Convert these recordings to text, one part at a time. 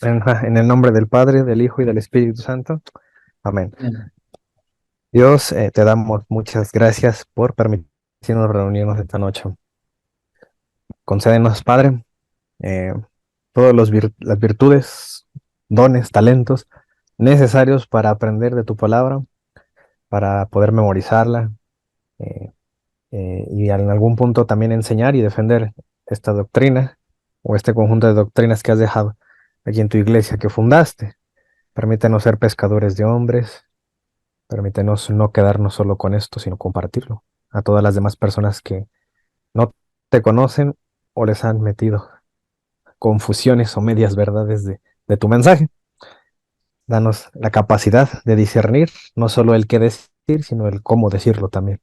En el nombre del Padre, del Hijo y del Espíritu Santo. Amén. Amén. Dios, te damos muchas gracias por permitirnos reunirnos esta noche. Concédenos, Padre, eh, todas las virtudes, dones, talentos necesarios para aprender de tu palabra, para poder memorizarla eh, y en algún punto también enseñar y defender esta doctrina o este conjunto de doctrinas que has dejado aquí en tu iglesia que fundaste. Permítenos ser pescadores de hombres. Permítenos no quedarnos solo con esto, sino compartirlo a todas las demás personas que no te conocen o les han metido confusiones o medias verdades de tu mensaje. Danos la capacidad de discernir no solo el qué decir, sino el cómo decirlo también,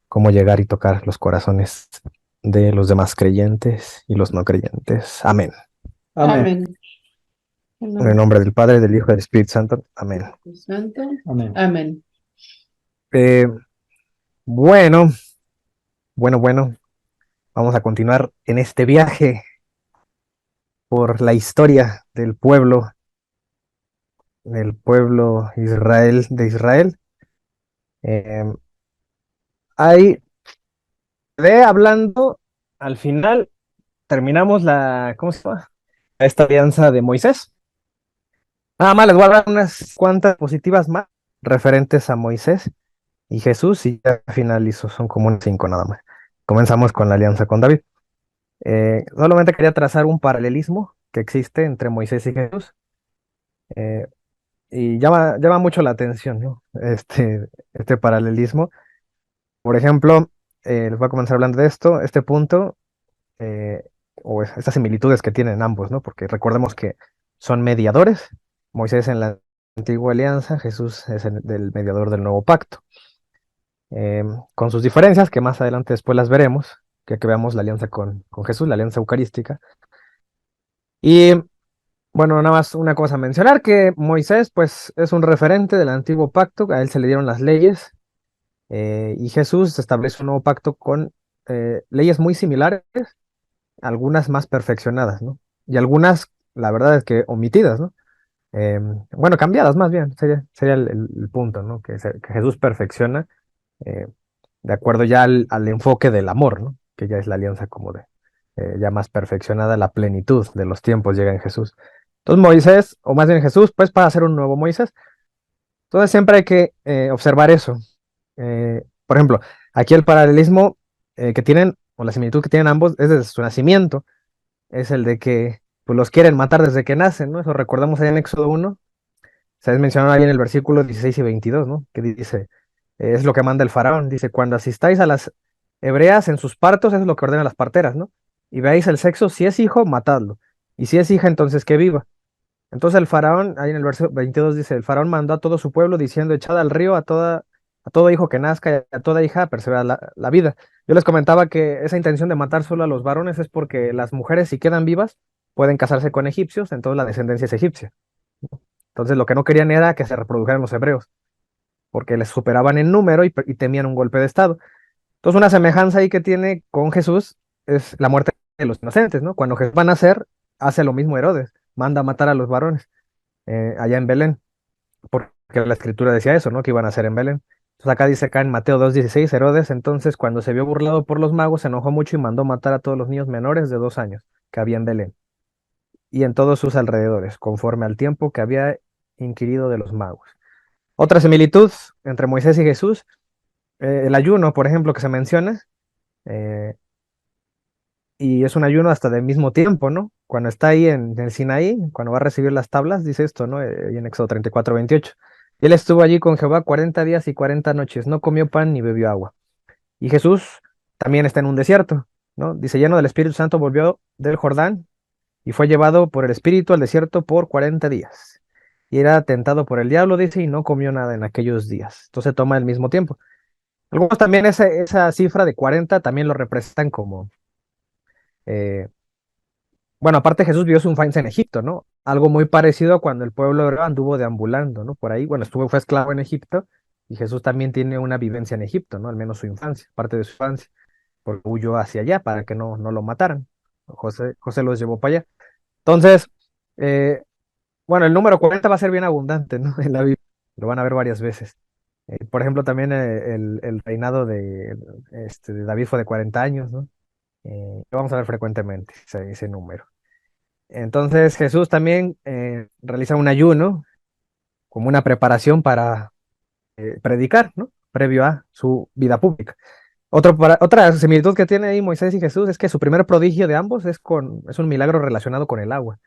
cómo llegar y tocar los corazones de los demás creyentes y los no creyentes. Amén. Amén. Amén. En En el nombre del Padre, del Hijo y del Espíritu Santo. Amén. Espíritu Santo. Amén. Amén. Eh, bueno, bueno, vamos a continuar en este viaje por la historia del pueblo Israel, de Israel. Eh, ahí de hablando, al final terminamos ¿cómo se llama? Esta alianza de Moisés. Nada más les voy a dar unas cuantas positivas más referentes a Moisés y Jesús y ya finalizo, son como unas 5 nada más. Comenzamos con la alianza con David. Solamente quería trazar un paralelismo que existe entre Moisés y Jesús. Eh, y llama mucho la atención, ¿no? Este paralelismo. Por ejemplo, les voy a comenzar hablando de esto, este punto, eh, estas similitudes que tienen ambos, ¿no? Porque recordemos que son mediadores, Moisés en la antigua alianza, Jesús es del mediador del nuevo pacto, con sus diferencias, que más adelante después las veremos, que veamos la alianza con Jesús, la alianza eucarística. Y bueno, nada más una cosa a mencionar, que Moisés pues es un referente del antiguo pacto, a él se le dieron las leyes, y Jesús establece un nuevo pacto con leyes muy similares, algunas más perfeccionadas, ¿no? Y algunas, la verdad es que omitidas, ¿no? Bueno, cambiadas más bien, sería el punto, ¿no? Que Jesús perfecciona eh, de acuerdo ya al enfoque del amor, ¿no? Que ya es la alianza como ya más perfeccionada, la plenitud de los tiempos llega en Jesús. Entonces Moisés, o más bien Jesús, pues para hacer un nuevo Moisés. Entonces siempre hay que observar eso. Por ejemplo, aquí el paralelismo que tienen, o la similitud que tienen ambos, es desde su nacimiento. Es el de que pues, los quieren matar desde que nacen, ¿no? Eso recordamos ahí en Éxodo 1. Se mencionado ahí en el versículo 16 y 22, ¿no? Que dice, es lo que manda el faraón. Dice, cuando asistáis a las hebreas en sus partos, eso es lo que ordena las parteras, ¿no? Y veáis el sexo, si es hijo, matadlo. Y si es hija, entonces que viva. Entonces el faraón, ahí en el verso 22 dice, el faraón mandó a todo su pueblo diciendo, echad al río a todo hijo que nazca y a toda hija persevera la vida. Yo les comentaba que esa intención de matar solo a los varones es porque las mujeres, si quedan vivas, pueden casarse con egipcios, entonces la descendencia es egipcia. Entonces lo que no querían era que se reprodujeran los hebreos, porque les superaban en número y temían un golpe de estado. Entonces una semejanza ahí que tiene con Jesús es la muerte de los inocentes, ¿no? Cuando Jesús va a nacer, hace lo mismo Herodes, manda a matar a los varones allá en Belén, porque la escritura decía eso, ¿no? Que iban a hacer en Belén. Entonces acá dice acá en Mateo 2:16, Herodes entonces cuando se vio burlado por los magos se enojó mucho y mandó matar a todos los niños menores de 2 años que había en Belén y en todos sus alrededores, conforme al tiempo que había inquirido de los magos. Otra similitud entre Moisés y Jesús, el ayuno, por ejemplo, que se menciona, eh, y es un ayuno hasta del mismo tiempo, ¿no? Cuando está ahí en el Sinaí, cuando va a recibir las tablas, dice esto, ¿no? Y en Éxodo 34:28. Y él estuvo allí con Jehová 40 días y 40 noches, no comió pan ni bebió agua. Y Jesús también está en un desierto, ¿no? Dice, lleno del Espíritu Santo, volvió del Jordán y fue llevado por el Espíritu al desierto por 40 días. Y era tentado por el diablo, dice, y no comió nada en aquellos días. Entonces toma el mismo tiempo. Algunos también esa cifra de 40 también lo representan como eh, bueno, aparte Jesús vio su infancia en Egipto, ¿no? Algo muy parecido a cuando el pueblo hebreo anduvo deambulando, ¿no? Por ahí, bueno, fue esclavo en Egipto y Jesús también tiene una vivencia en Egipto, ¿no? Al menos su infancia, parte de su infancia, porque huyó hacia allá para que no lo mataran. José los llevó para allá. Entonces, eh, Bueno, el número 40 va a ser bien abundante, ¿no? En la Biblia. Lo van a ver varias veces. Por ejemplo, también el reinado de David fue de 40 años, ¿no? Lo vamos a ver frecuentemente, ese número. Entonces Jesús también realiza un ayuno como una preparación para predicar, ¿no? Previo a su vida pública. Otra similitud que tiene ahí Moisés y Jesús es que su primer prodigio de ambos es un milagro relacionado con el agua,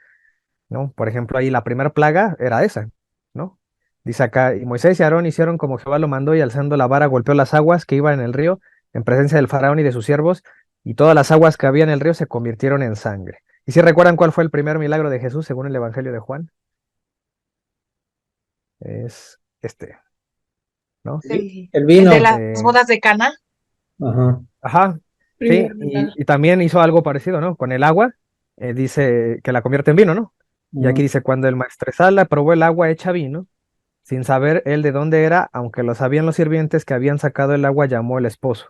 ¿no? Por ejemplo, ahí la primera plaga era esa, ¿no? Dice acá, y Moisés y Aarón hicieron como Jehová lo mandó y alzando la vara golpeó las aguas que iban en el río en presencia del faraón y de sus siervos, y todas las aguas que había en el río se convirtieron en sangre. ¿Y si recuerdan cuál fue el primer milagro de Jesús según el Evangelio de Juan? Es ¿no? El El de vino. las Eh, bodas de Cana. Ajá. ajá, sí, Primer milagro. y también hizo algo parecido, ¿no? Con el agua, dice que la convierte en vino, ¿no? Y aquí Ujú, dice, cuando el maestresala probó el agua hecha vino, sin saber él de dónde era, aunque lo sabían los sirvientes que habían sacado el agua, llamó el esposo.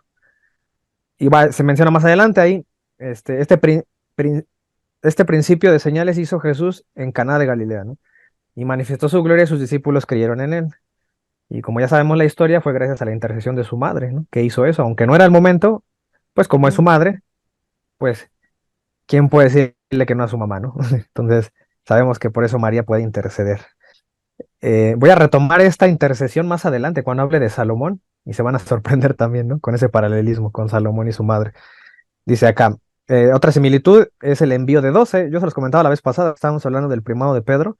Se menciona más adelante ahí, este, este, pri- prin- este principio de señales hizo Jesús en Caná de Galilea, ¿no? Y manifestó su gloria y sus discípulos creyeron en él. Y como ya sabemos la historia, fue gracias a la intercesión de su madre, ¿no? Que hizo eso, aunque no era el momento, pues como es su madre, pues ¿quién puede decirle que no a su mamá, no? Entonces, sabemos que por eso María puede interceder. Voy a retomar esta intercesión más adelante cuando hable de Salomón y se van a sorprender también, ¿no? Con ese paralelismo con Salomón y su madre. Dice acá, otra similitud es el envío de 12. Yo se los comentaba la vez pasada, estábamos hablando del primado de Pedro.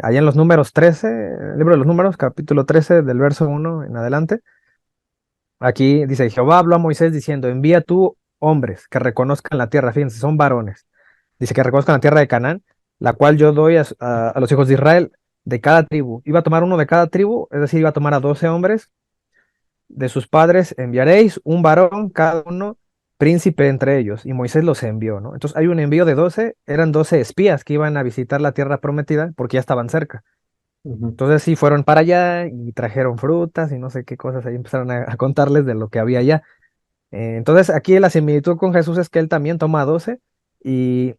Allá en los números 13, el libro de los números, capítulo 13, del verso 1 en adelante. Aquí dice, Jehová habló a Moisés diciendo, envía tú hombres que reconozcan la tierra. Fíjense, son varones. Dice que reconozcan la tierra de Canaán, la cual yo doy a los hijos de Israel de cada tribu. Iba a tomar uno de cada tribu, es decir, iba a tomar a 12 hombres de sus padres, enviaréis un varón cada uno, príncipe entre ellos. Y Moisés los envió, ¿no? Entonces hay un envío de 12, eran 12 espías que iban a visitar la tierra prometida porque ya estaban cerca. ujú. Entonces sí, fueron para allá y trajeron frutas y no sé qué cosas, ahí empezaron a contarles de lo que había allá. Entonces aquí la similitud con Jesús es que él también toma a 12 y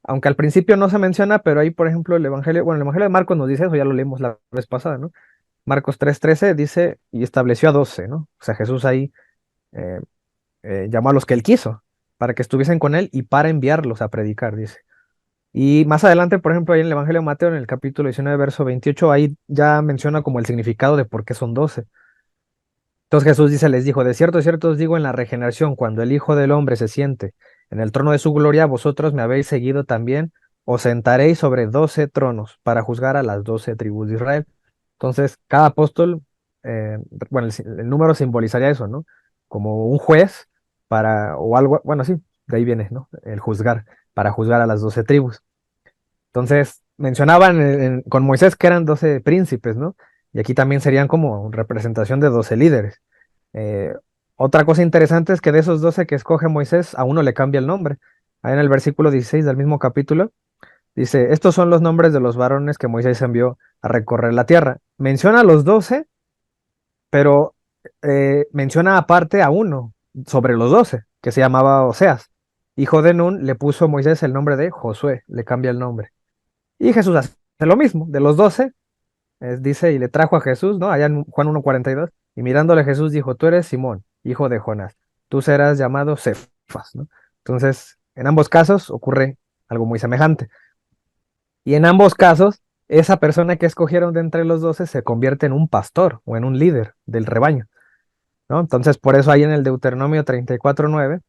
aunque al principio no se menciona, pero ahí, por ejemplo, el Evangelio de Marcos nos dice eso, ya lo leímos la vez pasada, ¿no? Marcos 3:13 dice, y estableció a 12, ¿no? O sea, Jesús ahí eh, llamó a los que él quiso, para que estuviesen con él y para enviarlos a predicar, dice. Y más adelante, por ejemplo, ahí en el Evangelio de Mateo, en el capítulo 19, verso 28, ahí ya menciona como el significado de por qué son 12. Entonces Jesús dice, les dijo, de cierto os digo, en la regeneración, cuando el Hijo del Hombre se siente en el trono de su gloria, vosotros me habéis seguido también, os sentaréis sobre 12 tronos para juzgar a las 12 tribus de Israel. Entonces, cada apóstol, eh, bueno, el número simbolizaría eso, ¿no? Como un juez o algo, bueno, sí, de ahí viene, ¿no? El juzgar, para juzgar a las 12 tribus. Entonces, mencionaban con Moisés que eran 12 príncipes, ¿no? Y aquí también serían como representación de 12 líderes. Eh, Otra cosa interesante es que de esos 12 que escoge Moisés, a uno le cambia el nombre. Ahí en el versículo 16 del mismo capítulo, dice, estos son los nombres de los varones que Moisés envió a recorrer la tierra. Menciona a los 12, pero menciona aparte a uno sobre los 12 que se llamaba Oseas. Hijo de Nun, le puso Moisés el nombre de Josué, le cambia el nombre. Y Jesús hace lo mismo, de los 12 dice, y le trajo a Jesús, ¿no? Allá en Juan 1:42, y mirándole Jesús dijo, tú eres Simón, hijo de Jonás, tú serás llamado Cefas, ¿no? Entonces, en ambos casos ocurre algo muy semejante. Y en ambos casos, esa persona que escogieron de entre los 12 se convierte en un pastor o en un líder del rebaño, ¿no? Entonces, por eso ahí en el Deuteronomio 34:9,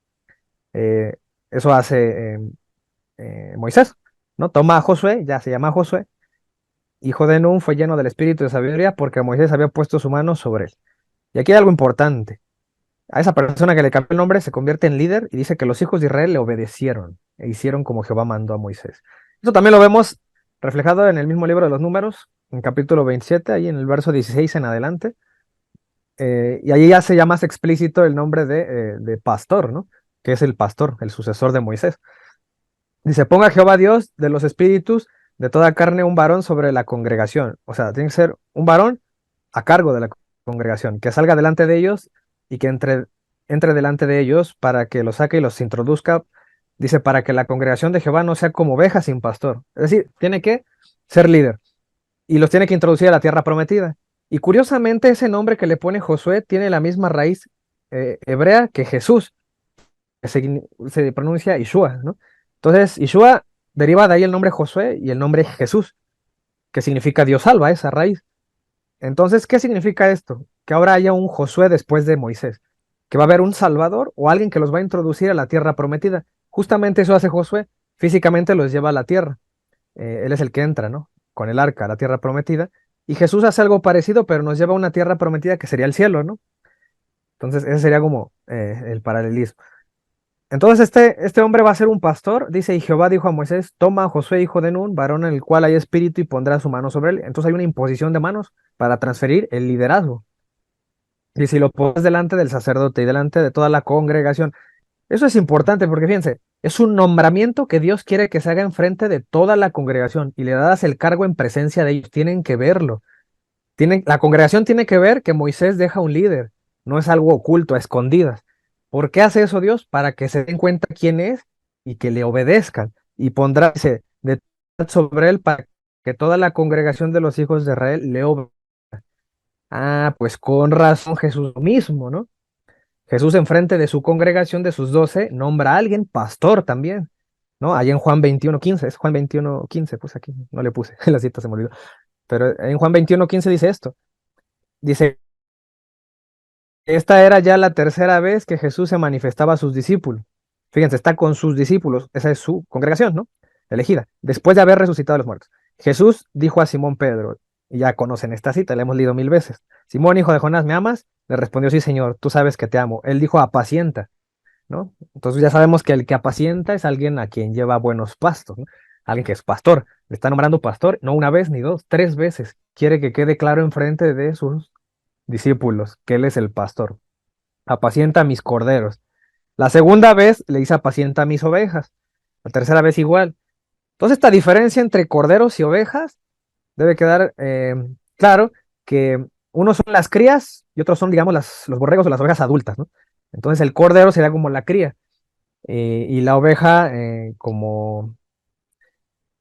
eh, eso hace Moisés, ¿no? Toma a Josué, ya se llama Josué, hijo de Nun, fue lleno del espíritu de sabiduría porque Moisés había puesto su mano sobre él. Y aquí hay algo importante. A esa persona que le cambió el nombre se convierte en líder y dice que los hijos de Israel le obedecieron e hicieron como Jehová mandó a Moisés. Eso también lo vemos reflejado en el mismo libro de los Números, en capítulo 27, ahí en el verso 16 en adelante. Y allí ya se llama más explícito el nombre de pastor, ¿no? Que es el pastor, el sucesor de Moisés. Dice, ponga Jehová Dios de los espíritus de toda carne un varón sobre la congregación. O sea, tiene que ser un varón a cargo de la congregación, que salga delante de ellos y que entre delante de ellos para que los saque y los introduzca. Dice, para que la congregación de Jehová no sea como oveja sin pastor. Es decir, tiene que ser líder y los tiene que introducir a la tierra prometida. Y curiosamente ese nombre que le pone Josué tiene la misma raíz hebrea que Jesús, que se pronuncia Yeshua, ¿no? Entonces, Yeshua deriva de ahí el nombre Josué y el nombre Jesús, que significa Dios salva, esa raíz. Entonces, ¿qué significa esto? Que ahora haya un Josué después de Moisés, que va a haber un Salvador o alguien que los va a introducir a la tierra prometida. Justamente eso hace Josué, físicamente los lleva a la tierra. Él es el que entra, ¿no? Con el arca a la tierra prometida. Y Jesús hace algo parecido, pero nos lleva a una tierra prometida que sería el cielo, ¿no? Entonces, ese sería como el paralelismo. Entonces, este hombre va a ser un pastor, dice, y Jehová dijo a Moisés, toma a Josué, hijo de Nun, varón en el cual hay espíritu, y pondrá su mano sobre él. Entonces hay una imposición de manos para transferir el liderazgo. Y si lo pones delante del sacerdote y delante de toda la congregación, eso es importante porque fíjense, es un nombramiento que Dios quiere que se haga enfrente de toda la congregación y le das el cargo en presencia de ellos, tienen que verlo. La congregación tiene que ver que Moisés deja un líder, no es algo oculto, a escondidas. ¿Por qué hace eso Dios? Para que se den cuenta quién es y que le obedezcan. Y pondrá de sobre él para que toda la congregación de los hijos de Israel le obedezca. Ah, pues con razón Jesús mismo, ¿no? Jesús enfrente de su congregación de sus 12 nombra a alguien pastor también, ¿no? Allá en Juan 21:15, es Juan 21:15, pues aquí no le puse, la cita se me olvidó. Pero en Juan 21:15 dice esto. Dice, esta era ya la tercera vez que Jesús se manifestaba a sus discípulos. Fíjense, está con sus discípulos, esa es su congregación, ¿no? Elegida, después de haber resucitado a los muertos. Jesús dijo a Simón Pedro, y ya conocen esta cita, la hemos leído 1000 veces. Simón, hijo de Jonás, ¿me amas? Le respondió, sí, Señor, tú sabes que te amo. Él dijo, apacienta, ¿no? Entonces ya sabemos que el que apacienta es alguien a quien lleva buenos pastos, ¿no? Alguien que es pastor. Le está nombrando pastor, no una vez ni dos, 3 veces. Quiere que quede claro enfrente de sus discípulos que él es el pastor. Apacienta mis corderos. La segunda vez le dice apacienta mis ovejas. La tercera vez igual. Entonces esta diferencia entre corderos y ovejas debe quedar claro que unos son las crías y otros son, digamos, los borregos o las ovejas adultas, ¿no? Entonces el cordero sería como la cría y la oveja como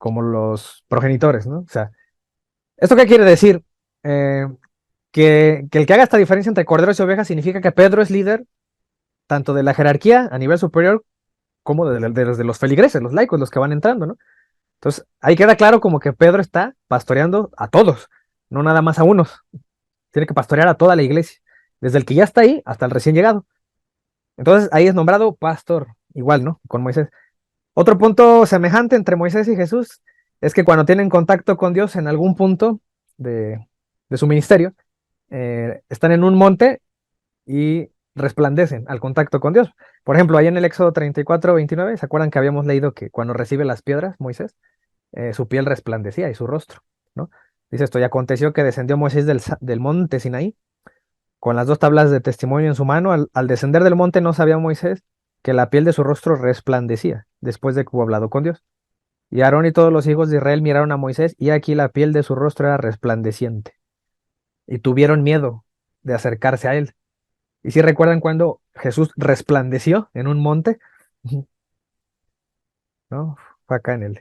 los progenitores, ¿no? O sea, ¿esto qué quiere decir? Eh, que el que haga esta diferencia entre corderos y ovejas significa que Pedro es líder tanto de la jerarquía a nivel superior como de los feligreses, los laicos, los que van entrando, ¿no? Entonces, ahí queda claro como que Pedro está pastoreando a todos, no nada más a unos. Tiene que pastorear a toda la iglesia, desde el que ya está ahí hasta el recién llegado. Entonces, ahí es nombrado pastor, igual, ¿no? Con Moisés. Otro punto semejante entre Moisés y Jesús es que cuando tienen contacto con Dios en algún punto de su ministerio, están en un monte y resplandecen al contacto con Dios. Por ejemplo, ahí en el Éxodo 34:29, ¿se acuerdan que habíamos leído que cuando recibe las piedras, Moisés, su piel resplandecía y su rostro, ¿no? Dice esto, y aconteció que descendió Moisés del monte Sinaí con las 2 tablas de testimonio en su mano. Al descender del monte no sabía Moisés que la piel de su rostro resplandecía después de que hubo hablado con Dios. Y Aarón y todos los hijos de Israel miraron a Moisés y aquí la piel de su rostro era resplandeciente. Y tuvieron miedo de acercarse a él. ¿Y si recuerdan cuando Jesús resplandeció en un monte? ¿No? Fue acá en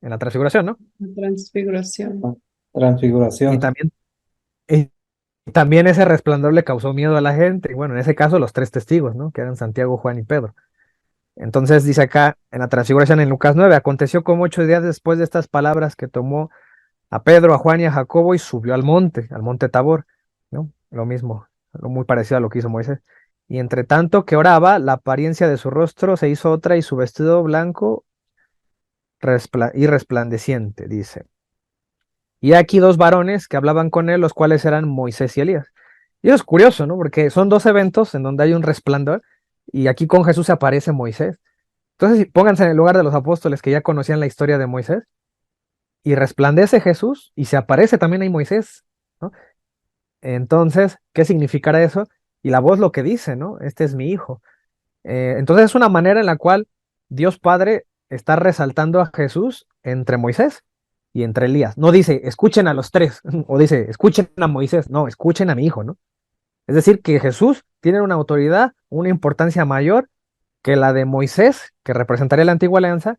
la transfiguración, ¿no? Transfiguración. Y Transfiguración. también, y también ese resplandor le causó miedo a la gente. Y bueno, en ese caso los 3 testigos, ¿no? Que eran Santiago, Juan y Pedro. Entonces dice acá en la transfiguración en Lucas 9, aconteció como 8 días después de estas palabras que tomó a Pedro, a Juan y a Jacobo y subió al monte Tabor, ¿no? Lo mismo, muy parecido a lo que hizo Moisés. Y entre tanto que oraba, la apariencia de su rostro se hizo otra y su vestido blanco y resplandeciente, dice. Y aquí 2 varones que hablaban con él, los cuales eran Moisés y Elías. Y eso es curioso, ¿no? Porque son 2 eventos en donde hay un resplandor y aquí con Jesús se aparece Moisés. Entonces, pónganse en el lugar de los apóstoles que ya conocían la historia de Moisés y resplandece Jesús y se aparece también ahí Moisés, ¿no? Entonces, ¿qué significará eso? Y la voz lo que dice, ¿no? Este es mi hijo. Entonces es una manera en la cual Dios Padre está resaltando a Jesús entre Moisés y entre Elías. No dice, escuchen a los 3, o dice, escuchen a Moisés, no, escuchen a mi hijo, ¿no? Es decir, que Jesús tiene una autoridad, una importancia mayor que la de Moisés, que representaría la antigua alianza,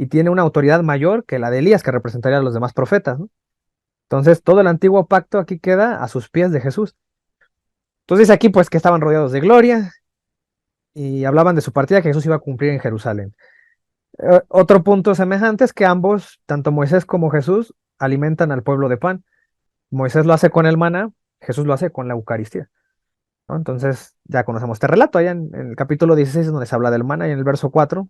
y tiene una autoridad mayor que la de Elías, que representaría a los demás profetas, ¿no? Entonces, todo el antiguo pacto aquí queda a sus pies de Jesús. Entonces, dice aquí, pues, que estaban rodeados de gloria y hablaban de su partida que Jesús iba a cumplir en Jerusalén. Otro punto semejante es que ambos, tanto Moisés como Jesús, alimentan al pueblo de pan. Moisés lo hace con el maná, Jesús lo hace con la Eucaristía, ¿no? Entonces, ya conocemos este relato. Allá en el capítulo 16 donde se habla del maná, y en el verso 4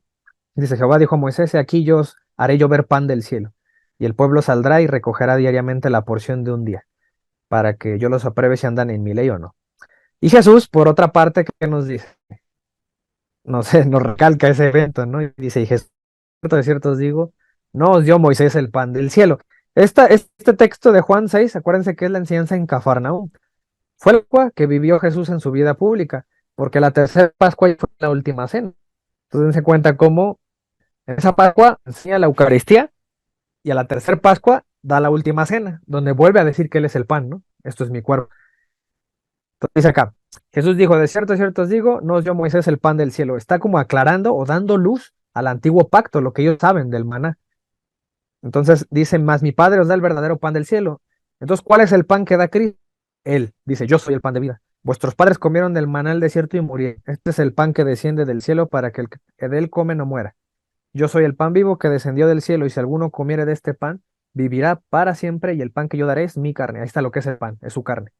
dice: Jehová dijo a Moisés: "He aquí yo os haré llover pan del cielo, y el pueblo saldrá y recogerá diariamente la porción de un día, para que yo los apruebe si andan en mi ley o no". Y Jesús, por otra parte, ¿qué nos dice? No sé, nos recalca ese evento, ¿no? Y dice: "Y Jesús, de cierto os digo, no os dio Moisés el pan del cielo". Este texto de Juan 6, acuérdense que es la enseñanza en Cafarnaúm. Fue la Pascua que vivió Jesús en su vida pública, porque la tercera Pascua fue la última cena. Entonces se cuenta cómo en esa Pascua enseña la Eucaristía y a la tercera Pascua da la última cena, donde vuelve a decir que Él es el pan, ¿no? Esto es mi cuerpo. Entonces dice acá: Jesús dijo: de cierto os digo, no os dio Moisés el pan del cielo. Está como aclarando o dando luz al antiguo pacto, lo que ellos saben del maná. Entonces dice: "Mas mi Padre os da el verdadero pan del cielo". Entonces, ¿cuál es el pan que da Cristo? Él dice: "Yo soy el pan de vida. Vuestros padres comieron del maná del desierto y murieron. Este es el pan que desciende del cielo para que el que de él come no muera. Yo soy el pan vivo que descendió del cielo, y si alguno comiere de este pan, vivirá para siempre, y el pan que yo daré es mi carne". Ahí está lo que es el pan, es su carne,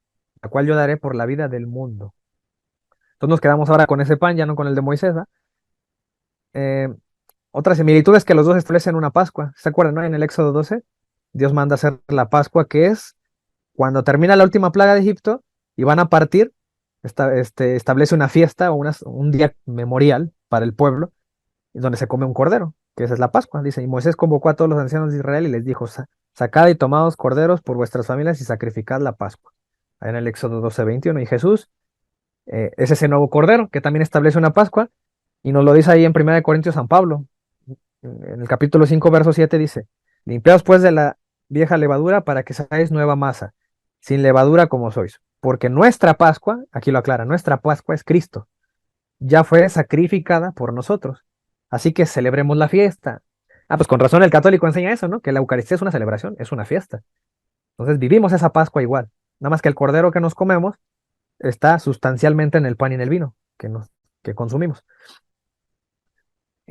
la cual yo daré por la vida del mundo. Entonces nos quedamos ahora con ese pan, ya no con el de Moisés, ¿va? Eh, Otra similitud es que los dos establecen una Pascua. ¿Se acuerdan, no? En el Éxodo 12, Dios manda hacer la Pascua, que es cuando termina la última plaga de Egipto y van a partir, establece una fiesta o un día memorial para el pueblo, donde se come un cordero, que esa es la Pascua. Dice: "Y Moisés convocó a todos los ancianos de Israel y les dijo: Sacad y tomaos corderos por vuestras familias y sacrificad la Pascua". Ahí en el Éxodo 12:21. Y Jesús es ese nuevo cordero que también establece una Pascua, y nos lo dice ahí en 1 Corintios San Pablo. En el capítulo 5 verso 7 dice: "Limpiaos pues de la vieja levadura para que seáis nueva masa, sin levadura como sois. Porque nuestra Pascua", aquí lo aclara, nuestra Pascua es Cristo, "ya fue sacrificada por nosotros. Así que celebremos la fiesta". Ah, pues con razón el católico enseña eso, ¿no? Que la Eucaristía es una celebración, es una fiesta. Entonces vivimos esa Pascua igual. Nada más que el cordero que nos comemos está sustancialmente en el pan y en el vino que consumimos.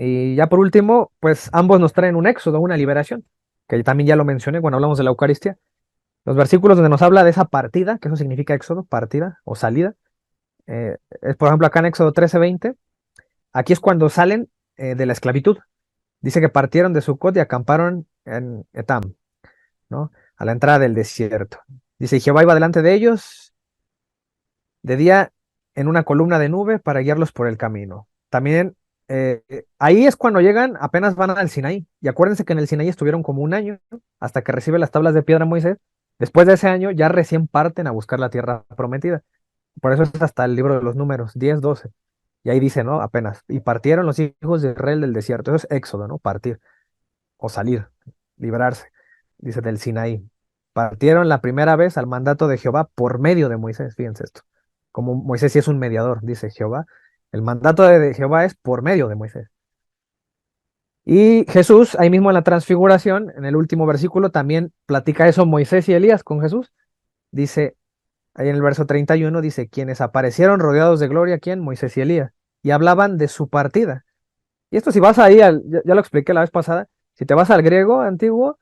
Y ya por último, pues ambos nos traen un éxodo, una liberación, que también ya lo mencioné cuando hablamos de la Eucaristía. Los versículos donde nos habla de esa partida, que eso significa éxodo, partida o salida, es por ejemplo acá en Éxodo 13:20. Aquí es cuando salen de la esclavitud. Dice que partieron de Sucot y acamparon en Etam, ¿no? A la entrada del desierto. Dice: "Y Jehová iba delante de ellos de día en una columna de nube para guiarlos por el camino". También ahí es cuando llegan, apenas van al Sinaí. Y acuérdense que en el Sinaí estuvieron como un año hasta que recibe las tablas de piedra Moisés. Después de ese año ya recién parten a buscar la tierra prometida. Por eso es hasta el libro de los números, 10-12. Y ahí dice, ¿no? Apenas. "Y partieron los hijos de Israel del desierto". Eso es éxodo, ¿no? Partir o salir, librarse. Dice del Sinaí. Partieron la primera vez al mandato de Jehová por medio de Moisés. Fíjense esto. Como Moisés sí es un mediador, dice Jehová. El mandato de Jehová es por medio de Moisés. Y Jesús, ahí mismo en la transfiguración, en el último versículo, también platica eso Moisés y Elías con Jesús. Dice, ahí en el verso 31, dice: "Quienes aparecieron rodeados de gloria, ¿quién? Moisés y Elías. Y hablaban de su partida". Y esto si vas ahí, ya lo expliqué la vez pasada, si te vas al griego antiguo,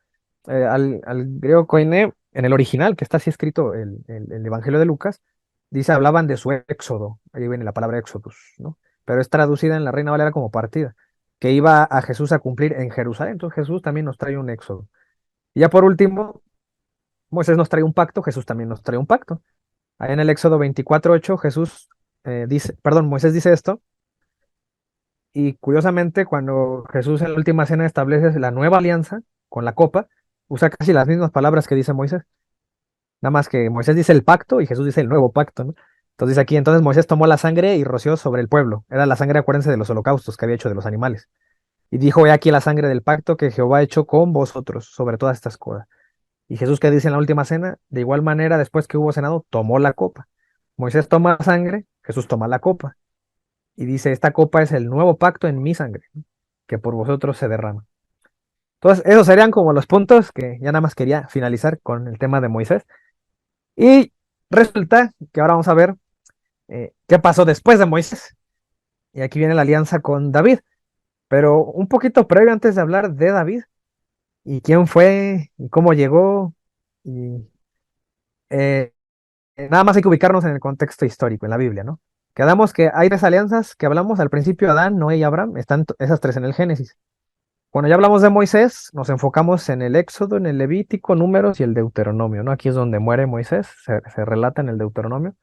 al griego koiné, en el original, que está así escrito el Evangelio de Lucas, dice: hablaban de su éxodo, ahí viene la palabra éxodus, ¿no? Pero es traducida en la Reina Valera como partida, que iba a Jesús a cumplir en Jerusalén. Entonces Jesús también nos trae un éxodo. Y ya por último, Moisés nos trae un pacto, Jesús también nos trae un pacto. Ahí en el Éxodo 24:8, Moisés dice esto. Y curiosamente, cuando Jesús en la última cena establece la nueva alianza con la copa, usa casi las mismas palabras que dice Moisés. Nada más que Moisés dice el pacto y Jesús dice el nuevo pacto, ¿no? Entonces aquí, entonces Moisés tomó la sangre y roció sobre el pueblo. Era la sangre, acuérdense, de los holocaustos que había hecho de los animales. Y dijo: "He aquí la sangre del pacto que Jehová ha hecho con vosotros sobre todas estas cosas". Y Jesús, que dice en la última cena, de igual manera, después que hubo cenado, tomó la copa. Moisés toma sangre, Jesús toma la copa. Y dice: "Esta copa es el nuevo pacto en mi sangre, que por vosotros se derrama". Entonces, esos serían como los puntos que ya nada más quería finalizar con el tema de Moisés. Y resulta que ahora vamos a ver qué pasó después de Moisés. Y aquí viene la alianza con David. Pero un poquito previo antes de hablar de David y quién fue y cómo llegó. Y eh, nada más hay que ubicarnos en el contexto histórico, en la Biblia, ¿no? Quedamos que hay tres alianzas que hablamos al principio: Adán, Noé y Abraham. Están esas tres en el Génesis. Cuando ya hablamos de Moisés, nos enfocamos en el Éxodo, en el Levítico, Números y el Deuteronomio, ¿no? Aquí es donde muere Moisés, se relata en el Deuteronomio.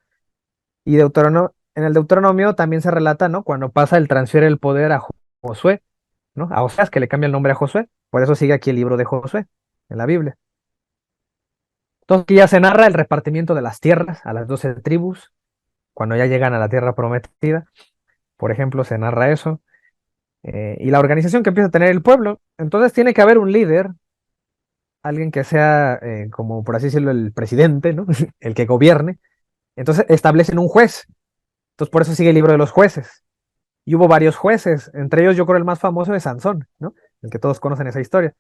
Y en el Deuteronomio también se relata, ¿no? Cuando pasa el transfiere el poder a Josué, ¿no? A Oseas, que le cambia el nombre a Josué. Por eso sigue aquí el libro de Josué en la Biblia. Entonces aquí ya se narra el repartimiento de las tierras a las 12 tribus, cuando ya llegan a la tierra prometida. Por ejemplo, se narra eso. Y la organización que empieza a tener el pueblo. Entonces tiene que haber un líder, alguien que sea, como por así decirlo, el presidente, ¿no? El que gobierne. Entonces establecen un juez. Entonces por eso sigue el libro de los jueces. Y hubo varios jueces, entre ellos yo creo el más famoso es Sansón, ¿no? El que todos conocen esa historia.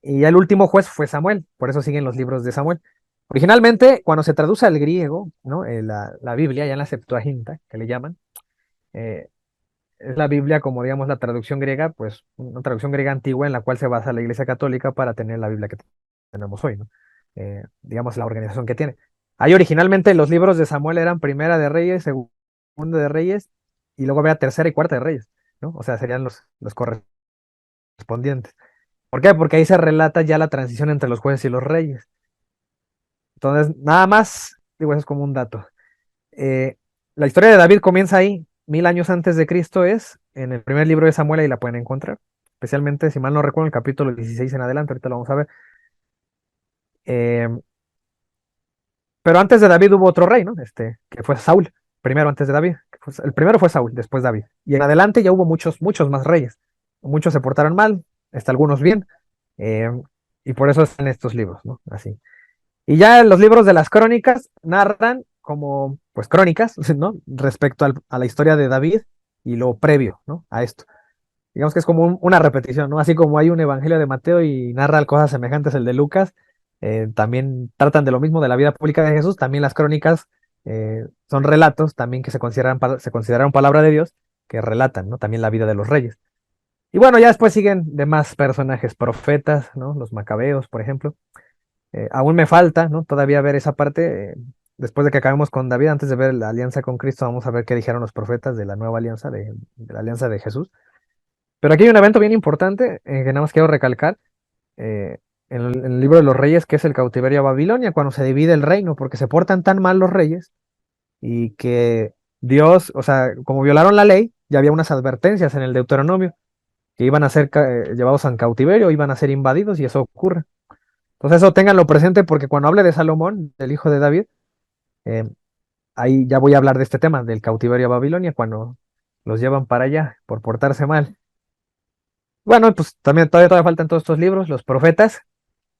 Y ya el último juez fue Samuel, por eso siguen los libros de Samuel. Originalmente, cuando se traduce al griego, ¿no? La Biblia, ya en la Septuaginta, que le llaman, eh, es la Biblia como, digamos, la traducción griega, pues una traducción griega antigua en la cual se basa la Iglesia Católica para tener la Biblia que tenemos hoy, ¿no? Digamos, la organización que tiene. Ahí originalmente los libros de Samuel eran Primera de Reyes, Segunda de Reyes, y luego había Tercera y Cuarta de Reyes, ¿no? O sea, serían los correspondientes. ¿Por qué? Porque ahí se relata ya la transición entre los jueces y los reyes. Entonces, nada más, digo, eso es como un dato. Eh, la historia de David comienza ahí, 1000 años antes de Cristo es, en el primer libro de Samuel, ahí la pueden encontrar. Especialmente, si mal no recuerdo, el capítulo 16 en adelante, ahorita lo vamos a ver. Eh, pero antes de David hubo otro rey, ¿no? Que fue Saúl, primero antes de David. El primero fue Saúl, después David. Y en adelante ya hubo muchos, muchos más reyes. Muchos se portaron mal, hasta algunos bien. eh, y por eso están estos libros, ¿no? Así. Y ya los libros de las crónicas narran como, pues, crónicas, ¿no? Respecto a la historia de David y lo previo, ¿no? A esto. Digamos que es como una repetición, ¿no? Así como hay un evangelio de Mateo y narra cosas semejantes el de Lucas, también tratan de lo mismo de la vida pública de Jesús, también las crónicas son relatos también que se consideraron palabra de Dios, que relatan, ¿no? También la vida de los reyes. Y bueno, ya después siguen demás personajes, profetas, ¿no? Los macabeos, por ejemplo. Aún me falta, ¿no? Todavía ver esa parte. Después de que acabemos con David, antes de ver la alianza con Cristo, vamos a ver qué dijeron los profetas de la nueva alianza, de la alianza de Jesús. Pero aquí hay un evento bien importante que nada más quiero recalcar eh, en el libro de los reyes, que es el cautiverio a Babilonia, cuando se divide el reino, porque se portan tan mal los reyes y que Dios, o sea, como violaron la ley, ya había unas advertencias en el Deuteronomio que iban a ser llevados en cautiverio, iban a ser invadidos y eso ocurre. Entonces eso ténganlo presente porque cuando hable de Salomón, del hijo de David, eh, ahí ya voy a hablar de este tema, del cautiverio a Babilonia, cuando los llevan para allá por portarse mal. Bueno, pues también todavía faltan todos estos libros, los profetas,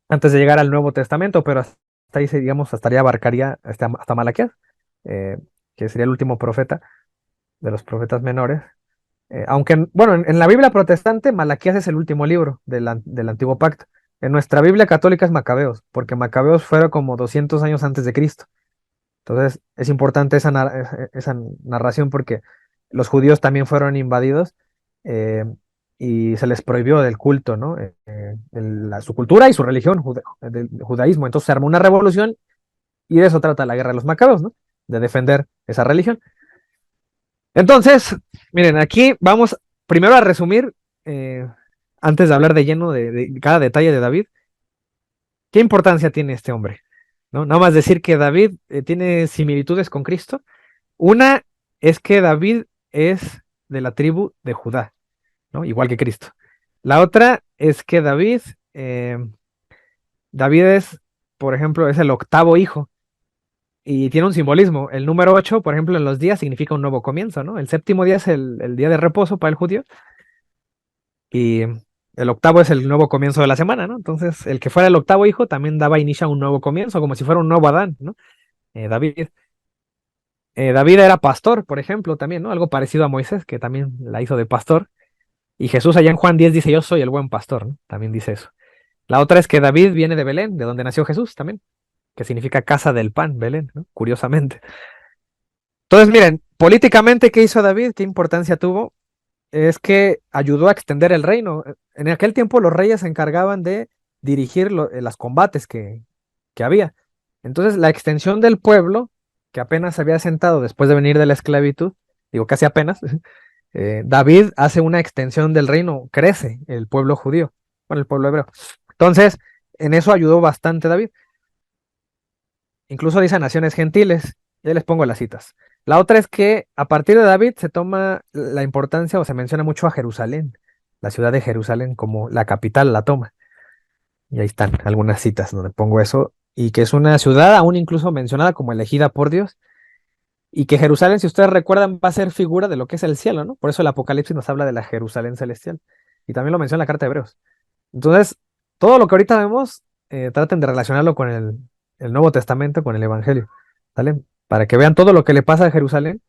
antes de llegar al Nuevo Testamento, pero hasta ahí, digamos, hasta allá abarcaría hasta Malaquías, eh, que sería el último profeta de los profetas menores. Aunque, bueno, en la Biblia protestante, Malaquías es el último libro del Antiguo Pacto. En nuestra Biblia católica es Macabeos, porque Macabeos fueron como 200 años antes de Cristo. Entonces, es importante esa narración porque los judíos también fueron invadidos eh, y se les prohibió del culto, ¿no? Su cultura y su religión, del judaísmo. Entonces se armó una revolución y de eso trata la guerra de los macabeos, ¿no? De defender esa religión. Entonces, miren, aquí vamos primero a resumir, eh, antes de hablar de lleno de cada detalle de David, ¿qué importancia tiene este hombre? ¿No? Nada más decir que David tiene similitudes con Cristo. Una es que David es de la tribu de Judá, ¿no? Igual que Cristo. La otra es que eh, David es, por ejemplo, es el octavo hijo y tiene un simbolismo. El número 8, por ejemplo, en los días significa un nuevo comienzo, ¿no? El séptimo día es el día de reposo para el judío y el octavo es el nuevo comienzo de la semana, ¿no? Entonces, el que fuera el octavo hijo también daba inicio a un nuevo comienzo, como si fuera un nuevo Adán, ¿no? David. David era pastor, por ejemplo, también, ¿no? Algo parecido a Moisés, que también la hizo de pastor. Y Jesús allá en Juan 10 dice, yo soy el buen pastor, ¿no? También dice eso. La otra es que David viene de Belén, de donde nació Jesús también, que significa casa del pan, Belén, ¿no? Curiosamente. Entonces, miren, políticamente, ¿qué hizo David? ¿Qué importancia tuvo? Es que ayudó a extender el reino. En aquel tiempo los reyes se encargaban de dirigir los combates que había. Entonces, la extensión del pueblo, que apenas se había asentado después de venir de la esclavitud, digo casi apenas, David hace una extensión del reino, crece el pueblo judío, bueno, el pueblo hebreo. Entonces, en eso ayudó bastante David. Incluso dice a naciones gentiles, ya les pongo las citas. La otra es que a partir de David se toma la importancia o se menciona mucho a Jerusalén, la ciudad de Jerusalén como la capital la toma. Y ahí están algunas citas donde pongo eso, y que es una ciudad aún incluso mencionada como elegida por Dios, y que Jerusalén, si ustedes recuerdan, va a ser figura de lo que es el cielo, ¿no? Por eso el Apocalipsis nos habla de la Jerusalén celestial, y también lo menciona la carta de Hebreos. Entonces, todo lo que ahorita vemos, traten de relacionarlo con el Nuevo Testamento, con el Evangelio, ¿vale? Para que vean todo lo que le pasa a Jerusalén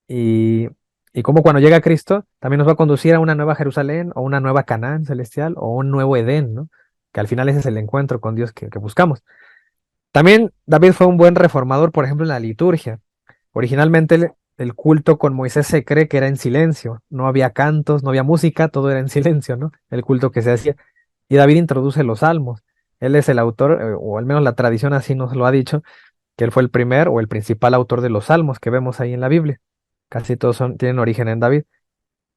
y, y cómo cuando llega Cristo también nos va a conducir a una nueva Jerusalén o una nueva Canaán celestial o un nuevo Edén, ¿no? Que al final ese es el encuentro con Dios que buscamos. También David fue un buen reformador, por ejemplo, en la liturgia. Originalmente el culto con Moisés se cree que era en silencio, no había cantos, no había música, todo era en silencio, ¿no? El culto que se hacía. Y David introduce los salmos. Él es el autor, o al menos la tradición así nos lo ha dicho, que él fue el primer o el principal autor de los salmos que vemos ahí en la Biblia. Casi todos tienen origen en David.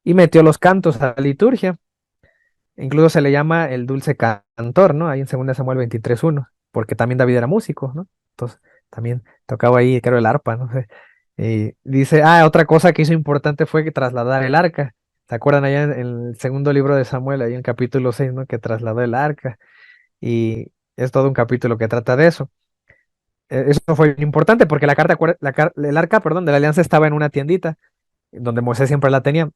Y metió los cantos a la liturgia. Incluso se le llama el dulce cantor, ¿no? Ahí en 2 Samuel 23:1, porque también David era músico, ¿no? Entonces también tocaba ahí, creo, el arpa, no sé. Y dice, otra cosa que hizo importante fue que trasladar el arca. ¿Se acuerdan allá en el segundo libro de Samuel, ahí en capítulo 6, ¿no? Que trasladó el arca. Y es todo un capítulo que trata de eso. Eso fue importante porque el arca, perdón, de la alianza estaba en una tiendita donde Moisés siempre la tenía.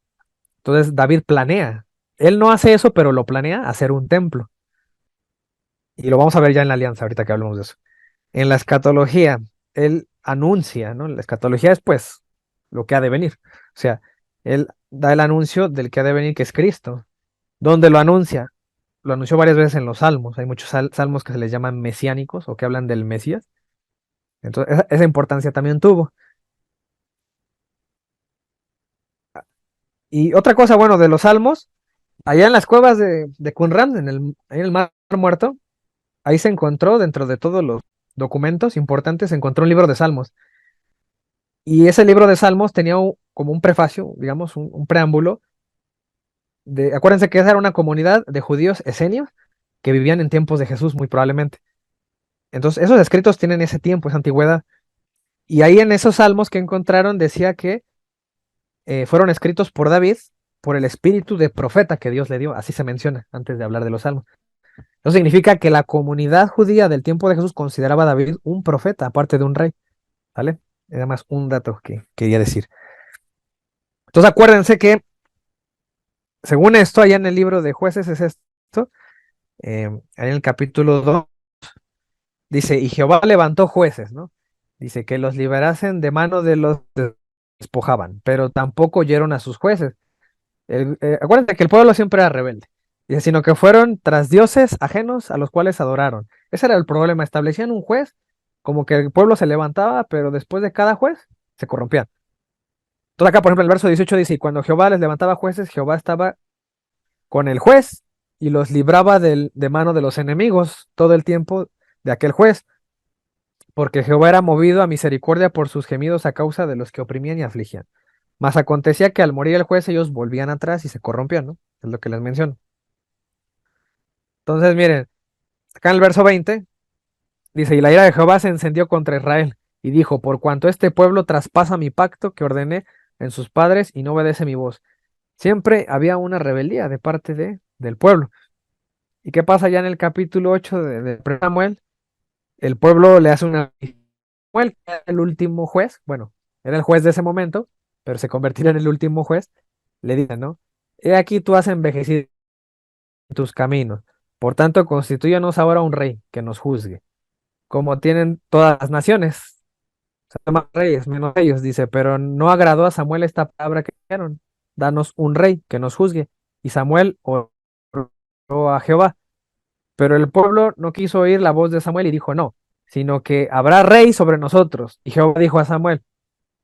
Entonces David planea. Él no hace eso, pero lo planea hacer un templo. Y lo vamos a ver ya en la alianza, ahorita que hablemos de eso. En la escatología, él anuncia, ¿no? La escatología es pues lo que ha de venir. O sea, él da el anuncio del que ha de venir, que es Cristo. ¿Dónde lo anuncia? Lo anunció varias veces en los salmos. Hay muchos salmos que se les llaman mesiánicos o que hablan del Mesías. Entonces, esa importancia también tuvo. Y otra cosa, bueno, de los salmos, allá en las cuevas de Qumran, ahí en el Mar Muerto, ahí se encontró, dentro de todos los documentos importantes, se encontró un libro de salmos. Y ese libro de salmos tenía como un prefacio, digamos, un preámbulo. Acuérdense que esa era una comunidad de judíos esenios que vivían en tiempos de Jesús, muy probablemente. Entonces, esos escritos tienen ese tiempo, esa antigüedad. Y ahí en esos salmos que encontraron decía que fueron escritos por David por el espíritu de profeta que Dios le dio. Así se menciona antes de hablar de los salmos. Eso significa que la comunidad judía del tiempo de Jesús consideraba a David un profeta, aparte de un rey. ¿Vale? Era más un dato que quería decir. Entonces acuérdense que, según esto, allá en el libro de Jueces es esto, ahí en el capítulo 2, dice, y Jehová levantó jueces, ¿no? Dice que los liberasen de mano de los que despojaban, pero tampoco oyeron a sus jueces. Acuérdense que el pueblo siempre era rebelde, dice, sino que fueron tras dioses ajenos a los cuales adoraron. Ese era el problema, establecían un juez, como que el pueblo se levantaba, pero después de cada juez se corrompían. Entonces acá, por ejemplo, el verso 18 dice, y cuando Jehová les levantaba jueces, Jehová estaba con el juez y los libraba de mano de los enemigos todo el tiempo de aquel juez, porque Jehová era movido a misericordia por sus gemidos a causa de los que oprimían y afligían. Mas acontecía que al morir el juez ellos volvían atrás y se corrompían, ¿no? Es lo que les menciono. Entonces, miren, acá en el verso 20 dice, y la ira de Jehová se encendió contra Israel y dijo, por cuanto este pueblo traspasa mi pacto que ordené en sus padres y no obedece mi voz. Siempre había una rebeldía de parte del pueblo. ¿Y qué pasa ya en el capítulo 8 de Samuel? El pueblo le hace una... Samuel, que era el último juez, bueno, era el juez de ese momento, pero se convertirá en el último juez, le dice, ¿no? He aquí tú has envejecido en tus caminos, por tanto constitúyanos ahora un rey que nos juzgue, como tienen todas las naciones, se llaman reyes, menos ellos, dice, pero no agradó a Samuel esta palabra que dijeron, danos un rey que nos juzgue. y Samuel oró a Jehová. Pero el pueblo no quiso oír la voz de Samuel y dijo no, sino que habrá rey sobre nosotros. Y Jehová dijo a Samuel,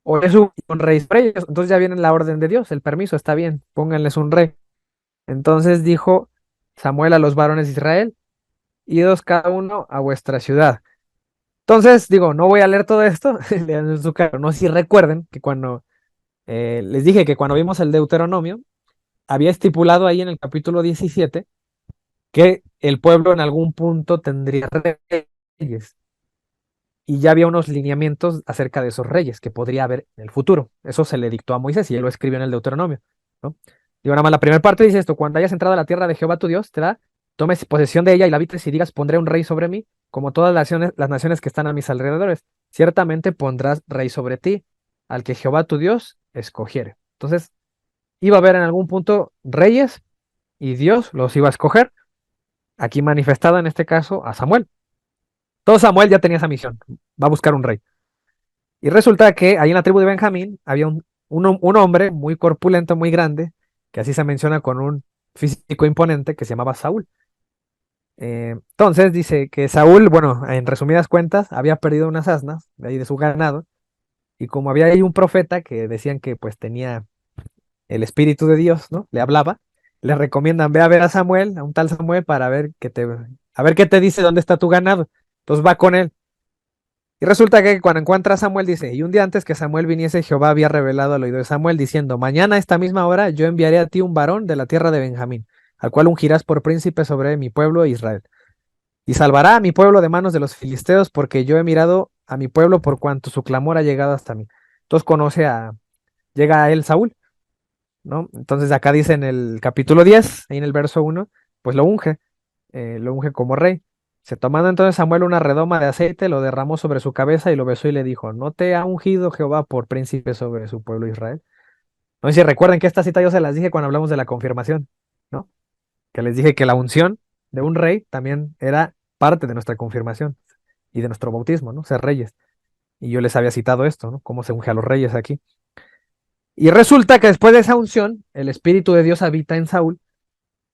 o es un rey sobre ellos. Entonces ya viene la orden de Dios, el permiso, está bien, pónganles un rey. Entonces dijo Samuel a los varones de Israel, idos cada uno a vuestra ciudad. Entonces, digo, no voy a leer todo esto, lean en su carro. No sé si recuerden que cuando les dije que cuando vimos el Deuteronomio, había estipulado ahí en el capítulo 17 que el pueblo en algún punto tendría reyes. Y ya había unos lineamientos acerca de esos reyes que podría haber en el futuro. Eso se le dictó a Moisés y él lo escribió en el Deuteronomio, ¿no? Digo, nada más la primera parte dice esto: cuando hayas entrado a la tierra de Jehová tu Dios, te da, tomes posesión de ella y la habites y digas, pondré un rey sobre mí, como todas las naciones que están a mis alrededores. Ciertamente pondrás rey sobre ti, al que Jehová tu Dios escogiere. Entonces, iba a haber en algún punto reyes y Dios los iba a escoger, aquí manifestada en este caso a Samuel. Todo Samuel ya tenía esa misión, va a buscar un rey. Y resulta que ahí en la tribu de Benjamín había un hombre muy corpulento, muy grande, que así se menciona con un físico imponente que se llamaba Saúl. Entonces dice que Saúl, bueno, en resumidas cuentas, había perdido unas asnas de ahí de su ganado, y como había ahí un profeta que decían que pues tenía el espíritu de Dios, ¿no? Le hablaba, le recomiendan, ve a ver a Samuel, a un tal Samuel, para ver a ver qué te dice dónde está tu ganado. Entonces va con él. Y resulta que cuando encuentra a Samuel dice, y un día antes que Samuel viniese, Jehová había revelado al oído de Samuel, diciendo, mañana a esta misma hora yo enviaré a ti un varón de la tierra de Benjamín, al cual ungirás por príncipe sobre mi pueblo Israel. Y salvará a mi pueblo de manos de los filisteos, porque yo he mirado a mi pueblo por cuanto su clamor ha llegado hasta mí. Entonces llega a él Saúl, ¿no? Entonces acá dice en el capítulo 10, ahí en el verso 1, pues lo unge como rey. Se tomando entonces Samuel una redoma de aceite, lo derramó sobre su cabeza y lo besó y le dijo, ¿no te ha ungido Jehová por príncipe sobre su pueblo Israel? No sé si recuerden que esta cita yo se las dije cuando hablamos de la confirmación, ¿no? Que les dije que la unción de un rey también era parte de nuestra confirmación y de nuestro bautismo, ¿no? Ser reyes. Y yo les había citado esto, ¿no? Cómo se unge a los reyes aquí. Y resulta que después de esa unción, el Espíritu de Dios habita en Saúl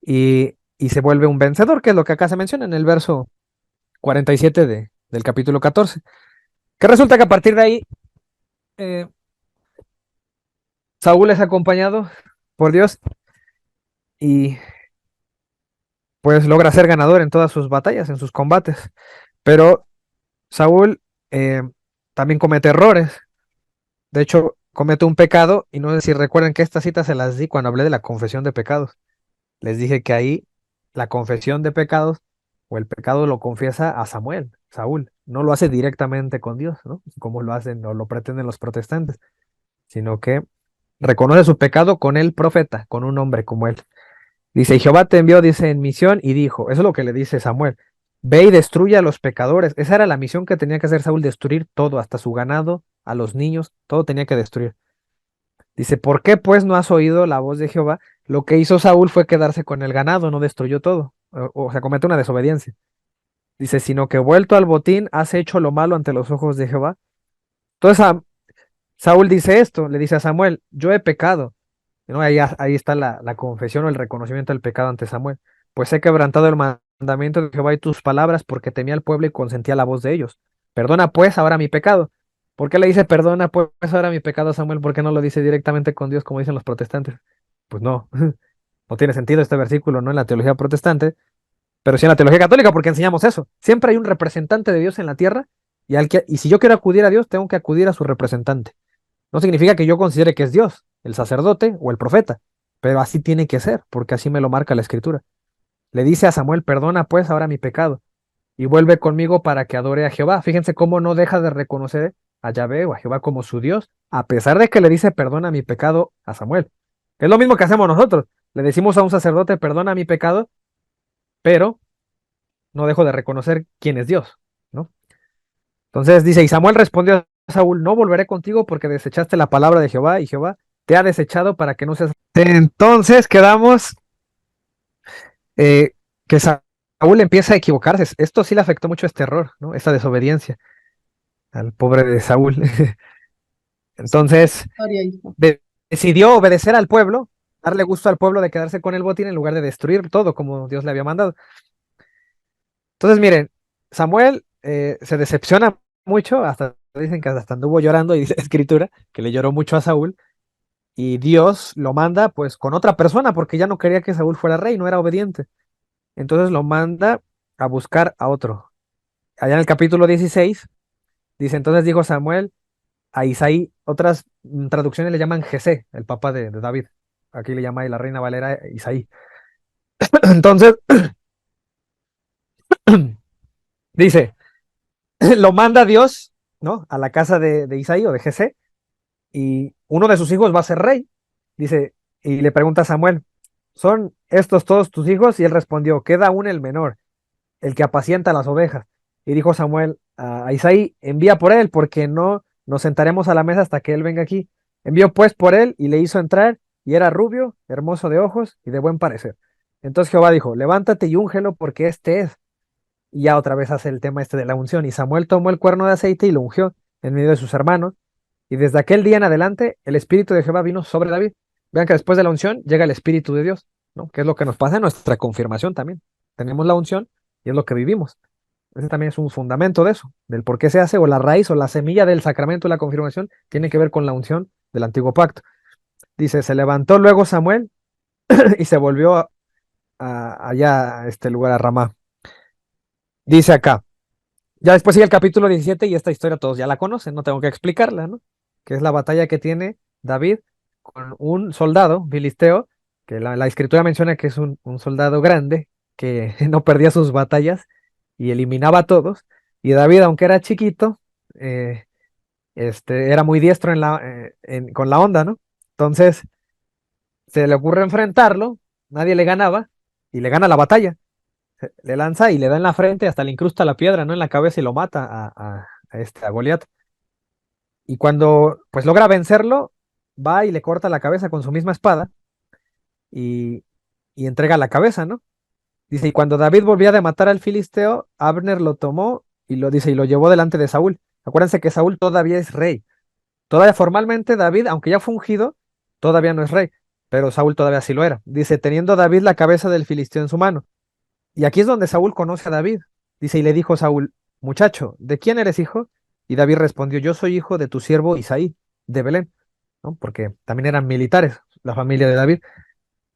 y se vuelve un vencedor, que es lo que acá se menciona en el verso 47 del capítulo 14. Que resulta que a partir de ahí, eh, Saúl es acompañado por Dios y pues logra ser ganador en todas sus batallas, en sus combates. Pero Saúl eh, también comete errores. De hecho, comete un pecado y no sé si recuerdan que esta cita se las di cuando hablé de la confesión de pecados. Les dije que ahí la confesión de pecados o el pecado lo confiesa a Saúl. No lo hace directamente con Dios, ¿no? Como lo hacen o lo pretenden los protestantes, sino que reconoce su pecado con el profeta, con un hombre como él. Dice, y Jehová te envió, dice, en misión y dijo, eso es lo que le dice Samuel, ve y destruye a los pecadores. Esa era la misión que tenía que hacer Saúl, destruir todo, hasta su ganado, a los niños, todo tenía que destruir. Dice, ¿por qué pues no has oído la voz de Jehová? Lo que hizo Saúl fue quedarse con el ganado, no destruyó todo. O sea, comete una desobediencia. Dice, sino que vuelto al botín, has hecho lo malo ante los ojos de Jehová. Entonces Saúl dice esto, le dice a Samuel, yo he pecado. ¿No? Ahí está la confesión o el reconocimiento del pecado ante Samuel. Pues he quebrantado el mandamiento de Jehová y tus palabras porque temía al pueblo y consentía la voz de ellos. Perdona pues ahora mi pecado. ¿Por qué le dice perdona pues ahora mi pecado a Samuel? ¿Por qué no lo dice directamente con Dios como dicen los protestantes? Pues no, no tiene sentido este versículo, no en la teología protestante, pero sí en la teología católica porque enseñamos eso. Siempre hay un representante de Dios en la tierra y si yo quiero acudir a Dios, tengo que acudir a su representante. No significa que yo considere que es Dios, el sacerdote o el profeta, pero así tiene que ser, porque así me lo marca la escritura. Le dice a Samuel, perdona pues ahora mi pecado y vuelve conmigo para que adore a Jehová. Fíjense cómo no deja de reconocer a Yahvé o a Jehová como su Dios, a pesar de que le dice perdona mi pecado a Samuel. Es lo mismo que hacemos nosotros. Le decimos a un sacerdote perdona mi pecado, pero no dejo de reconocer quién es Dios, ¿no? Entonces dice, y Samuel respondió a Saúl, no volveré contigo porque desechaste la palabra de Jehová y Jehová te ha desechado para que no seas... Entonces quedamos que Saúl empieza a equivocarse. Esto sí le afectó mucho este error, ¿no? Esta desobediencia al pobre de Saúl. Entonces Historia, hijo. decidió obedecer al pueblo. darle gusto al pueblo de quedarse con el botín en lugar de destruir todo como Dios le había mandado. Entonces, miren, Samuel se decepciona mucho, hasta dicen que hasta anduvo llorando, y dice la escritura que le lloró mucho a Saúl, y Dios lo manda pues con otra persona porque ya no quería que Saúl fuera rey, no era obediente. Entonces lo manda a buscar a otro. Allá en el capítulo 16 dice, entonces dijo Samuel a Isaí, otras traducciones le llaman Jesé, el papá de David. Aquí le llama la Reina Valera Isaí. Entonces dice, lo manda Dios, ¿no? A la casa de Isaí o de Jesé, y uno de sus hijos va a ser rey. Dice, y le pregunta a Samuel, ¿son estos todos tus hijos? Y él respondió, queda aún el menor, el que apacienta las ovejas. Y dijo Samuel a Isaí, envía por él, porque no nos sentaremos a la mesa hasta que él venga aquí. Envió pues por él y le hizo entrar, y era rubio, hermoso de ojos y de buen parecer. Entonces Jehová dijo, levántate y úngelo, porque este es. Y ya otra vez hace el tema este de la unción. Y Samuel tomó el cuerno de aceite y lo ungió en medio de sus hermanos. Y desde aquel día en adelante, el Espíritu de Jehová vino sobre David. Vean que después de la unción llega el Espíritu de Dios, ¿no? Que es lo que nos pasa en nuestra confirmación también. Tenemos la unción y es lo que vivimos. Ese también es un fundamento de eso, del por qué se hace, o la raíz o la semilla del sacramento de la confirmación tiene que ver con la unción del antiguo pacto. Dice, se levantó luego Samuel y se volvió allá a este lugar, a Ramá. Dice acá, ya después sigue el capítulo 17 y esta historia todos ya la conocen, no tengo que explicarla, ¿no? Que es la batalla que tiene David con un soldado filisteo, que la escritura menciona que es un soldado grande, que no perdía sus batallas y eliminaba a todos. Y David, aunque era chiquito, eh, era muy diestro con la onda, ¿no? Entonces se le ocurre enfrentarlo, nadie le ganaba y le gana la batalla. Le lanza y le da en la frente, hasta le incrusta la piedra, ¿no? En la cabeza, y lo mata a Goliat. Y cuando pues logra vencerlo, va y le corta la cabeza con su misma espada y, y entrega la cabeza, ¿no? Dice, y cuando David volvía de matar al filisteo, Abner lo tomó y lo dice, y lo llevó delante de Saúl. Acuérdense que Saúl todavía es rey. Todavía formalmente David, aunque ya fue ungido, todavía no es rey, pero Saúl todavía sí lo era. Dice, teniendo David la cabeza del filisteo en su mano. Y aquí es donde Saúl conoce a David. Dice, y le dijo Saúl, muchacho, ¿de quién eres hijo? Y David respondió, yo soy hijo de tu siervo Isaí, de Belén, ¿no? Porque también eran militares, la familia de David.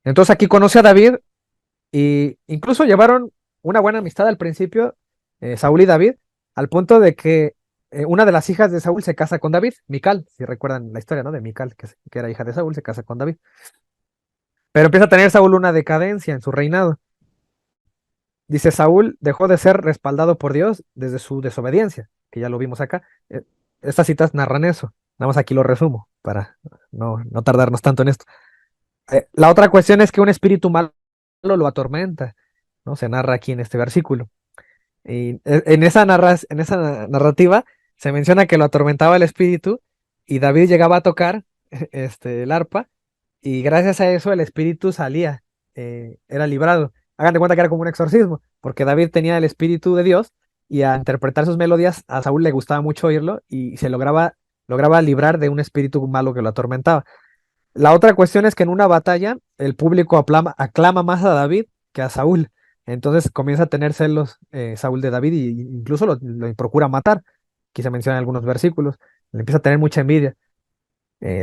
Entonces aquí conoce a David, y incluso llevaron una buena amistad al principio, Saúl y David, al punto de que una de las hijas de Saúl se casa con David, Mical, si recuerdan la historia, ¿no? De Mical, que era hija de Saúl, se casa con David. Pero empieza a tener Saúl una decadencia en su reinado. Dice, Saúl dejó de ser respaldado por Dios desde su desobediencia, que ya lo vimos acá. Estas citas narran eso. Nada más aquí lo resumo para no tardarnos tanto en esto. La otra cuestión es que un espíritu malo lo atormenta, ¿no? Se narra aquí en este versículo. Y en esa narrativa se menciona que lo atormentaba el espíritu, y David llegaba a tocar el arpa, y gracias a eso el espíritu salía, era librado. Hagan de cuenta que era como un exorcismo, porque David tenía el espíritu de Dios, y a interpretar sus melodías a Saúl le gustaba mucho oírlo, y lograba librar de un espíritu malo que lo atormentaba. La otra cuestión es que en una batalla el público aclama más a David que a Saúl. Entonces comienza a tener celos, Saúl, de David, y incluso lo procura matar. Aquí se menciona en algunos versículos. Le empieza a tener mucha envidia,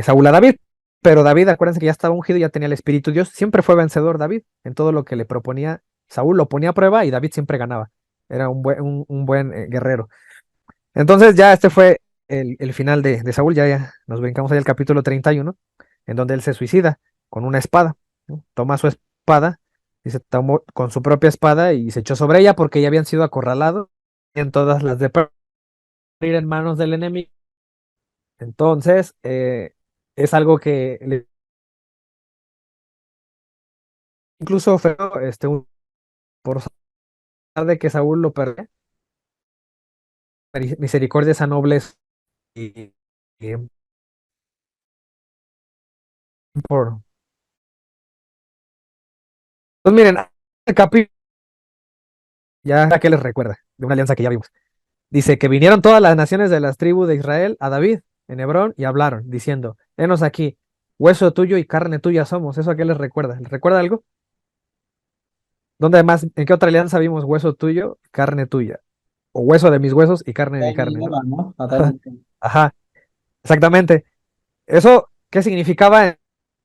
Saúl, a David. Pero David, acuérdense que ya estaba ungido, ya tenía el Espíritu de Dios. Siempre fue vencedor David en todo lo que le proponía. Saúl lo ponía a prueba y David siempre ganaba. Era un buen guerrero. Entonces ya este fue el final de Saúl. Ya nos brincamos ahí al capítulo 31, en donde él se suicida con una espada, ¿no? Toma su espada y se tomó con su propia espada y se echó sobre ella, porque ya habían sido acorralados en todas las de morir en manos del enemigo. Entonces, es algo que incluso feo, por saber de que Saúl lo perdió, misericordia esa nobleza, y por... Pues miren, el capítulo ya que les recuerda de una alianza que ya vimos. Dice que vinieron todas las naciones de las tribus de Israel a David en Hebrón y hablaron, diciendo, henos aquí, hueso tuyo y carne tuya somos. ¿Eso a qué les recuerda? ¿Les recuerda algo? ¿Dónde además, en qué otra alianza vimos hueso tuyo, carne tuya? O hueso de mis huesos y carne de mi Adán carne, y ¿no? Eva, ¿no? Adán y Eva. Ajá, exactamente. ¿Eso qué significaba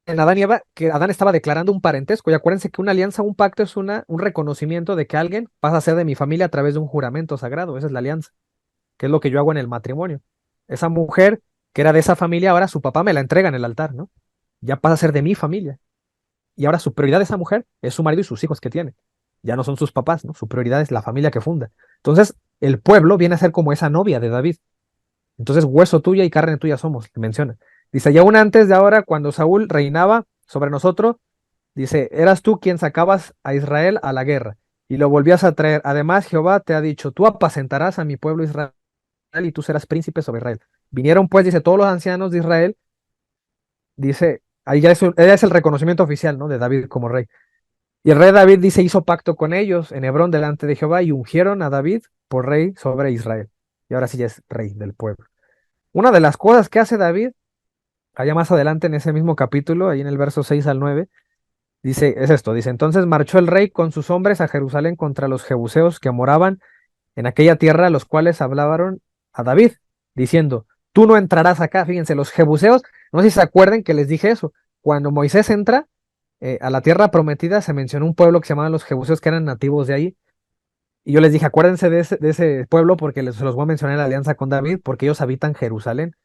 en Adán y Eva? Que Adán estaba declarando un parentesco. Y acuérdense que una alianza, un pacto es un reconocimiento de que alguien pasa a ser de mi familia a través de un juramento sagrado. Esa es la alianza, que es lo que yo hago en el matrimonio. Esa mujer que era de esa familia, ahora su papá me la entrega en el altar, ¿no? Ya pasa a ser de mi familia. Y ahora su prioridad de esa mujer es su marido y sus hijos que tiene. Ya no son sus papás, ¿no? Su prioridad es la familia que funda. Entonces, el pueblo viene a ser como esa novia de David. Entonces, hueso tuya y carne tuya somos, menciona. Dice, y aún antes de ahora, cuando Saúl reinaba sobre nosotros, dice, eras tú quien sacabas a Israel a la guerra y lo volvías a traer. Además, Jehová te ha dicho, tú apacentarás a mi pueblo Israel y tú serás príncipe sobre Israel. Vinieron pues, dice, todos los ancianos de Israel, dice, ahí ya es el reconocimiento oficial, ¿no? De David como rey. Y el rey David dice, hizo pacto con ellos en Hebrón delante de Jehová y ungieron a David por rey sobre Israel. Y ahora sí ya es rey del pueblo. Una de las cosas que hace David, allá más adelante en ese mismo capítulo, ahí en el verso 6 al 9, dice, es esto, dice, entonces marchó el rey con sus hombres a Jerusalén contra los jebuseos que moraban en aquella tierra, los cuales hablaron a David, diciendo, tú no entrarás acá. Fíjense, los jebuseos, no sé si se acuerden que les dije eso, cuando Moisés entra a la tierra prometida, se mencionó un pueblo que se llamaban los jebuseos, que eran nativos de ahí, y yo les dije, acuérdense de ese pueblo porque se los voy a mencionar en la alianza con David, porque ellos habitan Jerusalén.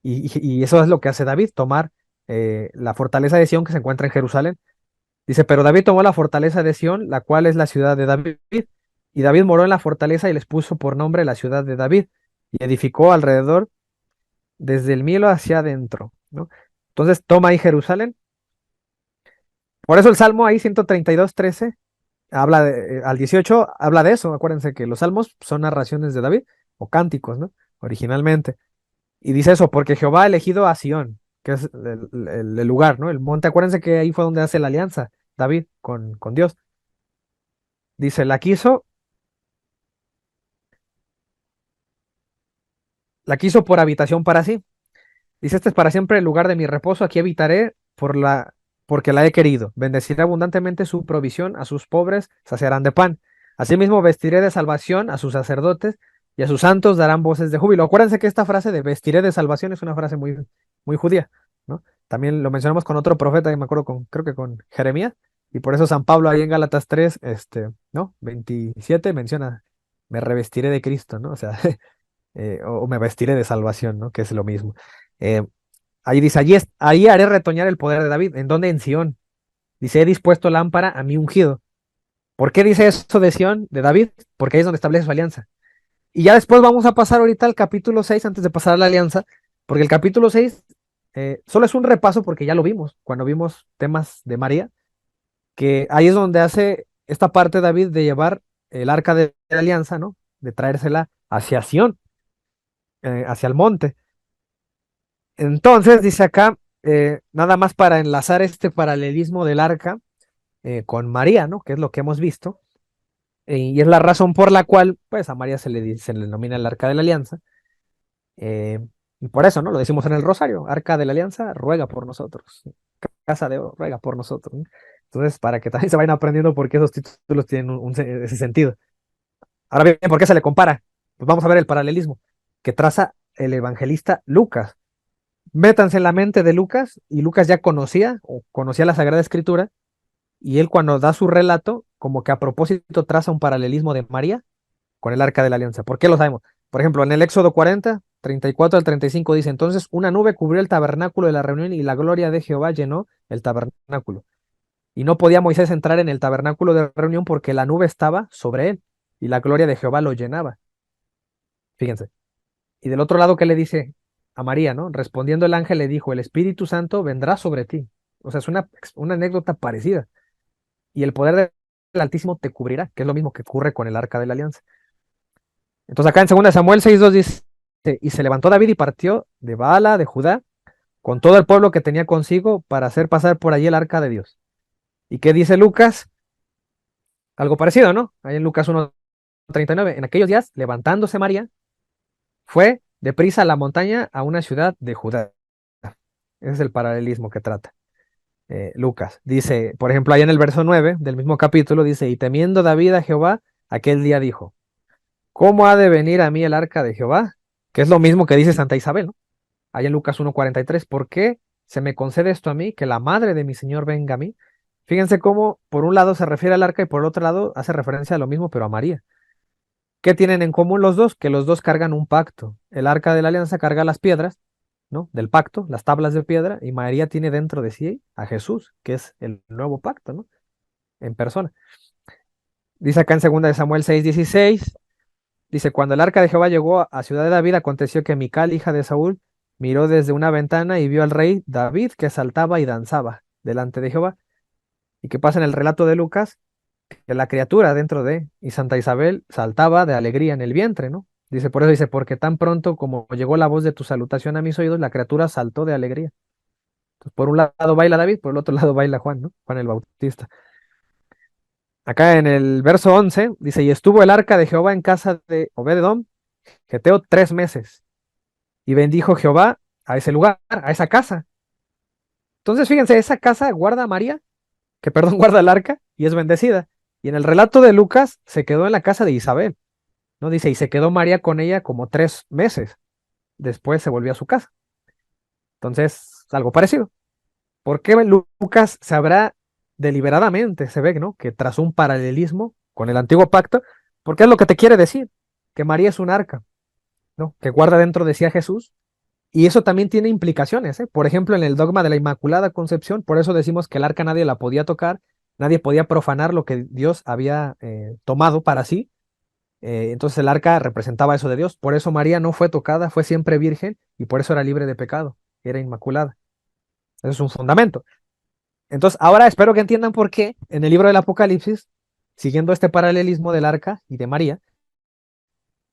Y eso es lo que hace David, tomar la fortaleza de Sión que se encuentra en Jerusalén. Dice, pero David tomó la fortaleza de Sión, la cual es la ciudad de David, y David moró en la fortaleza y les puso por nombre la ciudad de David, y edificó alrededor desde el Milo hacia adentro, ¿no? Entonces toma ahí Jerusalén. Por eso el Salmo ahí 132:13 habla al 18 habla de eso. Acuérdense que los salmos son narraciones de David o cánticos, ¿no? Originalmente. Y dice eso, porque Jehová ha elegido a Sión, que es el lugar, ¿no? El monte. Acuérdense que ahí fue donde hace la alianza David con Dios. Dice, la quiso por habitación para sí. Dice, este es para siempre el lugar de mi reposo, aquí habitaré porque la he querido. Bendeciré abundantemente su provisión, a sus pobres saciarán de pan. Asimismo vestiré de salvación a sus sacerdotes y a sus santos darán voces de júbilo. Acuérdense que esta frase de vestiré de salvación es una frase muy, muy judía, ¿no? También lo mencionamos con otro profeta, que me acuerdo creo que con Jeremías, y por eso San Pablo ahí en Gálatas 3, ¿no? 27 menciona, me revestiré de Cristo, ¿no? O sea, o me vestiré de salvación, ¿no? Que es lo mismo. Eh, Ahí dice, ahí haré retoñar el poder de David. ¿En dónde? En Sión. Dice, he dispuesto lámpara a mi ungido. ¿Por qué dice eso de Sión, de David? Porque ahí es donde establece su alianza. Y ya después vamos a pasar ahorita al capítulo 6 antes de pasar a la alianza, porque el capítulo 6 solo es un repaso porque ya lo vimos, cuando vimos temas de María, que ahí es donde hace esta parte David de llevar el arca de la alianza, ¿no? De traérsela hacia Sión, hacia el monte. Entonces, dice acá, nada más para enlazar este paralelismo del arca con María, ¿no? Que es lo que hemos visto, y es la razón por la cual, pues, a María se le denomina el arca de la alianza, eh, y por eso, ¿no? Lo decimos en el rosario, arca de la alianza, ruega por nosotros, casa de oro, ruega por nosotros, ¿no? Entonces, para que también se vayan aprendiendo por qué esos títulos tienen ese sentido. Ahora bien, ¿por qué se le compara? Pues vamos a ver el paralelismo que traza el evangelista Lucas. Métanse en la mente de Lucas, y Lucas ya conocía la Sagrada Escritura, y él cuando da su relato, como que a propósito traza un paralelismo de María con el Arca de la Alianza. ¿Por qué lo sabemos? Por ejemplo, en el Éxodo 40, 34 al 35 dice, entonces una nube cubrió el tabernáculo de la reunión y la gloria de Jehová llenó el tabernáculo. Y no podía Moisés entrar en el tabernáculo de reunión porque la nube estaba sobre él y la gloria de Jehová lo llenaba. Fíjense. Y del otro lado, ¿qué le dice a María, no? Respondiendo el ángel le dijo, el Espíritu Santo vendrá sobre ti. O sea, es una anécdota parecida. Y el poder del Altísimo te cubrirá, que es lo mismo que ocurre con el Arca de la Alianza. Entonces acá en 2 Samuel 6:2 dice, y se levantó David y partió de Baala, de Judá, con todo el pueblo que tenía consigo para hacer pasar por allí el Arca de Dios. ¿Y qué dice Lucas? Algo parecido, ¿no? Ahí en Lucas 1:39, en aquellos días, levantándose María, fue deprisa a la montaña a una ciudad de Judá. Ese es el paralelismo que trata Lucas. Dice, por ejemplo, ahí en el verso 9 del mismo capítulo, dice, y temiendo David a Jehová, aquel día dijo, ¿cómo ha de venir a mí el arca de Jehová? Que es lo mismo que dice Santa Isabel, ¿no? Ahí en Lucas 1:43, ¿por qué se me concede esto a mí, que la madre de mi Señor venga a mí? Fíjense cómo por un lado se refiere al arca y por el otro lado hace referencia a lo mismo, pero a María. ¿Qué tienen en común los dos? Que los dos cargan un pacto. El arca de la alianza carga las piedras, ¿no? Del pacto, las tablas de piedra, y María tiene dentro de sí a Jesús, que es el nuevo pacto, ¿no? En persona. Dice acá en 2 de Samuel 6:16, dice, cuando el arca de Jehová llegó a ciudad de David, aconteció que Mical, hija de Saúl, miró desde una ventana y vio al rey David que saltaba y danzaba delante de Jehová. ¿Y qué pasa en el relato de Lucas? Que la criatura dentro de, y Santa Isabel saltaba de alegría en el vientre, ¿no? Dice, por eso dice, porque tan pronto como llegó la voz de tu salutación a mis oídos, la criatura saltó de alegría. Entonces, por un lado baila David, por el otro lado baila Juan, ¿no? Juan el Bautista. Acá en el verso 11 dice, y estuvo el arca de Jehová en casa de Obed-edom, Geteo, 3 meses, y bendijo Jehová a ese lugar, a esa casa. Entonces, fíjense, esa casa guarda a María, que perdón, guarda el arca y es bendecida. Y en el relato de Lucas se quedó en la casa de Isabel, ¿no? Dice, y se quedó María con ella como 3 meses. Después se volvió a su casa. Entonces, algo parecido. ¿Por qué Lucas sabrá deliberadamente, se ve, ¿no? Que trazó un paralelismo con el antiguo pacto, porque es lo que te quiere decir, que María es un arca, ¿no? Que guarda dentro de sí a Jesús. Y eso también tiene implicaciones, ¿eh? Por ejemplo, en el dogma de la Inmaculada Concepción, por eso decimos que el arca nadie la podía tocar, nadie podía profanar lo que Dios había tomado para sí. Entonces el arca representaba eso de Dios. Por eso María no fue tocada, fue siempre virgen y por eso era libre de pecado, era inmaculada. Eso es un fundamento. Entonces ahora espero que entiendan por qué en el libro del Apocalipsis, siguiendo este paralelismo del arca y de María,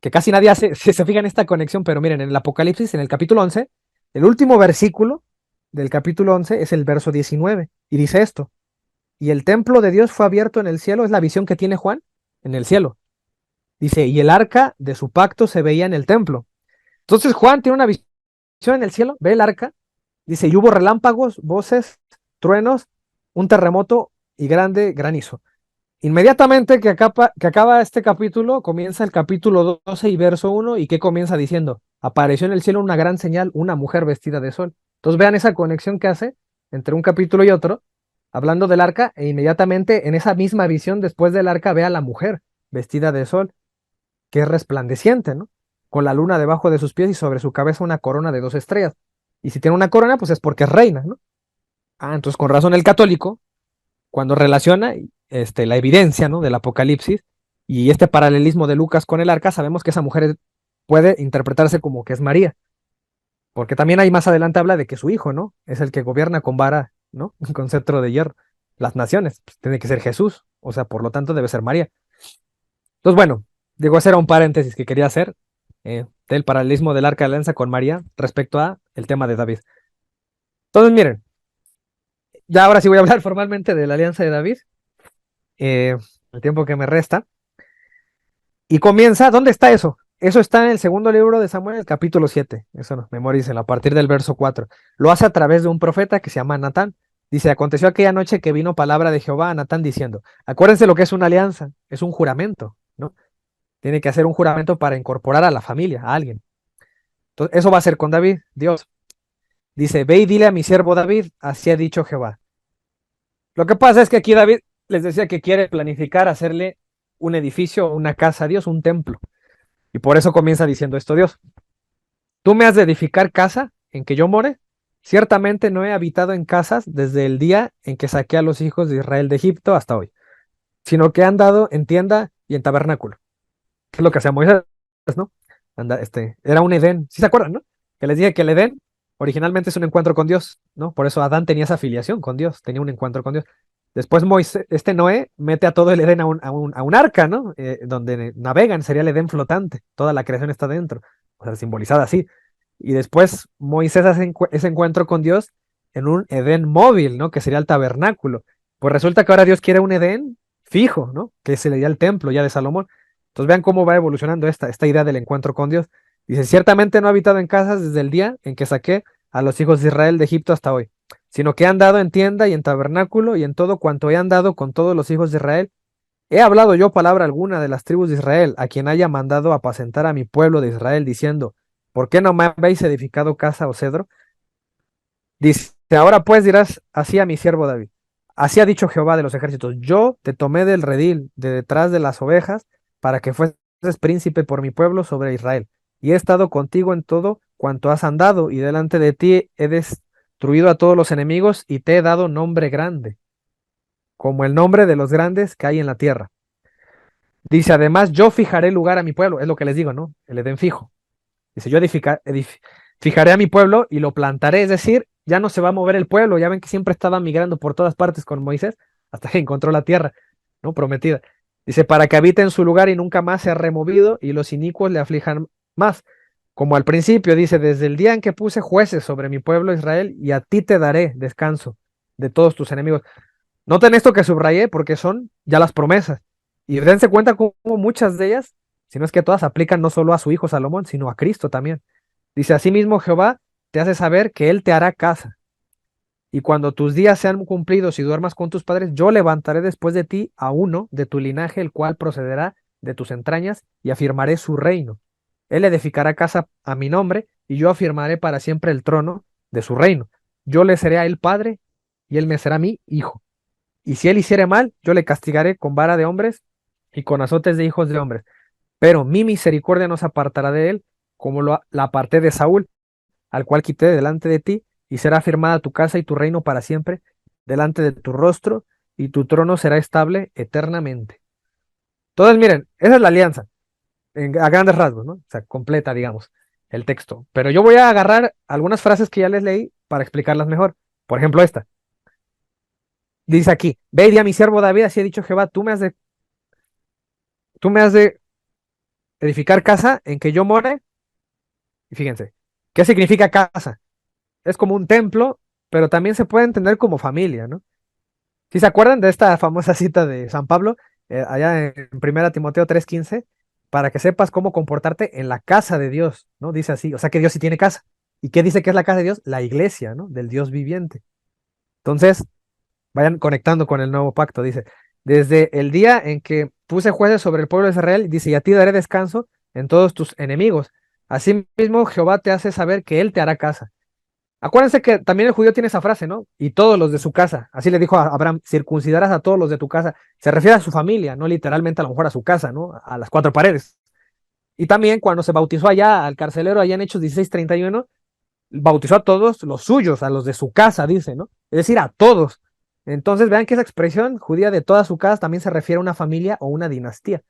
que casi nadie hace, se fija en esta conexión, pero miren, en el Apocalipsis, en el capítulo 11, el último versículo del capítulo 11 es el verso 19 y dice esto, y el templo de Dios fue abierto en el cielo, es la visión que tiene Juan en el cielo. Dice, y el arca de su pacto se veía en el templo. Entonces Juan tiene una visión en el cielo, ve el arca, dice, y hubo relámpagos, voces, truenos, un terremoto y grande granizo. Inmediatamente que acaba este capítulo, comienza el capítulo 12 y verso 1, y que comienza diciendo, apareció en el cielo una gran señal, una mujer vestida de sol. Entonces vean esa conexión que hace entre un capítulo y otro, hablando del arca, e inmediatamente en esa misma visión, después del arca, ve a la mujer vestida de sol, que es resplandeciente, ¿no? Con la luna debajo de sus pies y sobre su cabeza una corona de 2 estrellas. Y si tiene una corona, pues es porque es reina, ¿no? Ah, entonces con razón el católico, cuando relaciona la evidencia, ¿no? Del Apocalipsis y este paralelismo de Lucas con el arca, sabemos que esa mujer puede interpretarse como que es María, porque también ahí más adelante habla de que su hijo, ¿no? Es el que gobierna con vara, ¿no? Con cetro de hierro. Las naciones, pues, tiene que ser Jesús, o sea, por lo tanto debe ser María. Entonces, bueno, digo, ese era un paréntesis que quería hacer del paralelismo del arca de la alianza con María respecto a el tema de David. Entonces, miren, ya ahora sí voy a hablar formalmente de la alianza de David, el tiempo que me resta. Y comienza, ¿dónde está eso? Eso está en el segundo libro de Samuel, el capítulo 7. Eso no, memoricen, a partir del verso 4. Lo hace a través de un profeta que se llama Natán. Dice, aconteció aquella noche que vino palabra de Jehová a Natán diciendo, acuérdense lo que es una alianza, es un juramento, ¿no? Tiene que hacer un juramento para incorporar a la familia, a alguien. Entonces, eso va a ser con David, Dios. Dice, ve y dile a mi siervo David, así ha dicho Jehová. Lo que pasa es que aquí David les decía que quiere planificar hacerle un edificio, una casa a Dios, un templo. Y por eso comienza diciendo esto Dios. Tú me has de edificar casa en que yo more. Ciertamente no he habitado en casas desde el día en que saqué a los hijos de Israel de Egipto hasta hoy, sino que he andado en tienda y en tabernáculo. Que es lo que hacía Moisés, ¿no? Era un Edén. ¿Sí se acuerdan, no? Que les dije que el Edén originalmente es un encuentro con Dios, ¿no? Por eso Adán tenía esa afiliación con Dios, tenía un encuentro con Dios. Después Moisés, Noé mete a todo el Edén a un arca, ¿no? Donde navegan, sería el Edén flotante. Toda la creación está dentro, o sea, simbolizada así. Y después Moisés hace ese encuentro con Dios en un Edén móvil, ¿no? Que sería el tabernáculo. Pues resulta que ahora Dios quiere un Edén fijo, ¿no? Que sería el templo ya de Salomón. Entonces vean cómo va evolucionando esta idea del encuentro con Dios. Dice, ciertamente no he habitado en casas desde el día en que saqué a los hijos de Israel de Egipto hasta hoy, sino que he andado en tienda y en tabernáculo y en todo cuanto he andado con todos los hijos de Israel. He hablado yo palabra alguna de las tribus de Israel, a quien haya mandado apacentar a mi pueblo de Israel, diciendo, ¿por qué no me habéis edificado casa o cedro? Dice, ahora pues dirás así a mi siervo David. Así ha dicho Jehová de los ejércitos, yo te tomé del redil, de detrás de las ovejas, para que fueses príncipe por mi pueblo sobre Israel. Y he estado contigo en todo cuanto has andado, y delante de ti he destruido a todos los enemigos, y te he dado nombre grande, como el nombre de los grandes que hay en la tierra. Dice, además, yo fijaré lugar a mi pueblo, es lo que les digo, ¿no? El Edén fijo. Dice, yo fijaré a mi pueblo y lo plantaré, es decir, ya no se va a mover el pueblo, ya ven que siempre estaba migrando por todas partes con Moisés, hasta que encontró la tierra, ¿no? Prometida. Dice, para que habite en su lugar y nunca más sea removido y los inicuos le aflijan más. Como al principio, dice, desde el día en que puse jueces sobre mi pueblo Israel, y a ti te daré descanso de todos tus enemigos. Noten esto que subrayé porque son ya las promesas. Y dense cuenta cómo muchas de ellas, si no es que todas, aplican no solo a su hijo Salomón, sino a Cristo también. Dice, asimismo Jehová te hace saber que Él te hará casa. Y cuando tus días sean cumplidos y duermas con tus padres, yo levantaré después de ti a uno de tu linaje, el cual procederá de tus entrañas, y afirmaré su reino. Él edificará casa a mi nombre, y yo afirmaré para siempre el trono de su reino. Yo le seré a él padre, y él me será mi hijo. Y si él hiciere mal, yo le castigaré con vara de hombres y con azotes de hijos de hombres. Pero mi misericordia no se apartará de él, como la aparté de Saúl, al cual quité delante de ti, y será firmada tu casa y tu reino para siempre, delante de tu rostro, y tu trono será estable eternamente. Entonces, miren, esa es la alianza, a grandes rasgos, ¿no? O sea, completa, digamos, el texto. Pero yo voy a agarrar algunas frases que ya les leí para explicarlas mejor. Por ejemplo, esta. Dice aquí, ve y di a mi siervo David, así ha dicho Jehová, tú me has de edificar casa en que yo more. Y fíjense, ¿qué significa casa? Es como un templo, pero también se puede entender como familia, ¿no? Si se acuerdan de esta famosa cita de San Pablo, allá en 1 Timoteo 3:15, para que sepas cómo comportarte en la casa de Dios, ¿no? Dice así, o sea que Dios sí tiene casa. ¿Y qué dice que es la casa de Dios? La iglesia, ¿no? Del Dios viviente. Entonces, vayan conectando con el nuevo pacto, dice, desde el día en que puse jueces sobre el pueblo de Israel, dice, y a ti daré descanso en todos tus enemigos. Asimismo, Jehová te hace saber que él te hará casa. Acuérdense que también el judío tiene esa frase, ¿no? Y todos los de su casa. Así le dijo a Abraham, circuncidarás a todos los de tu casa. Se refiere a su familia, no literalmente a lo mejor a su casa, ¿no? A las cuatro paredes. Y también cuando se bautizó allá al carcelero, allá en Hechos 16:31, bautizó a todos los suyos, a los de su casa, dice, ¿no? Es decir, a todos. Entonces vean que esa expresión judía de toda su casa también se refiere a una familia o una dinastía.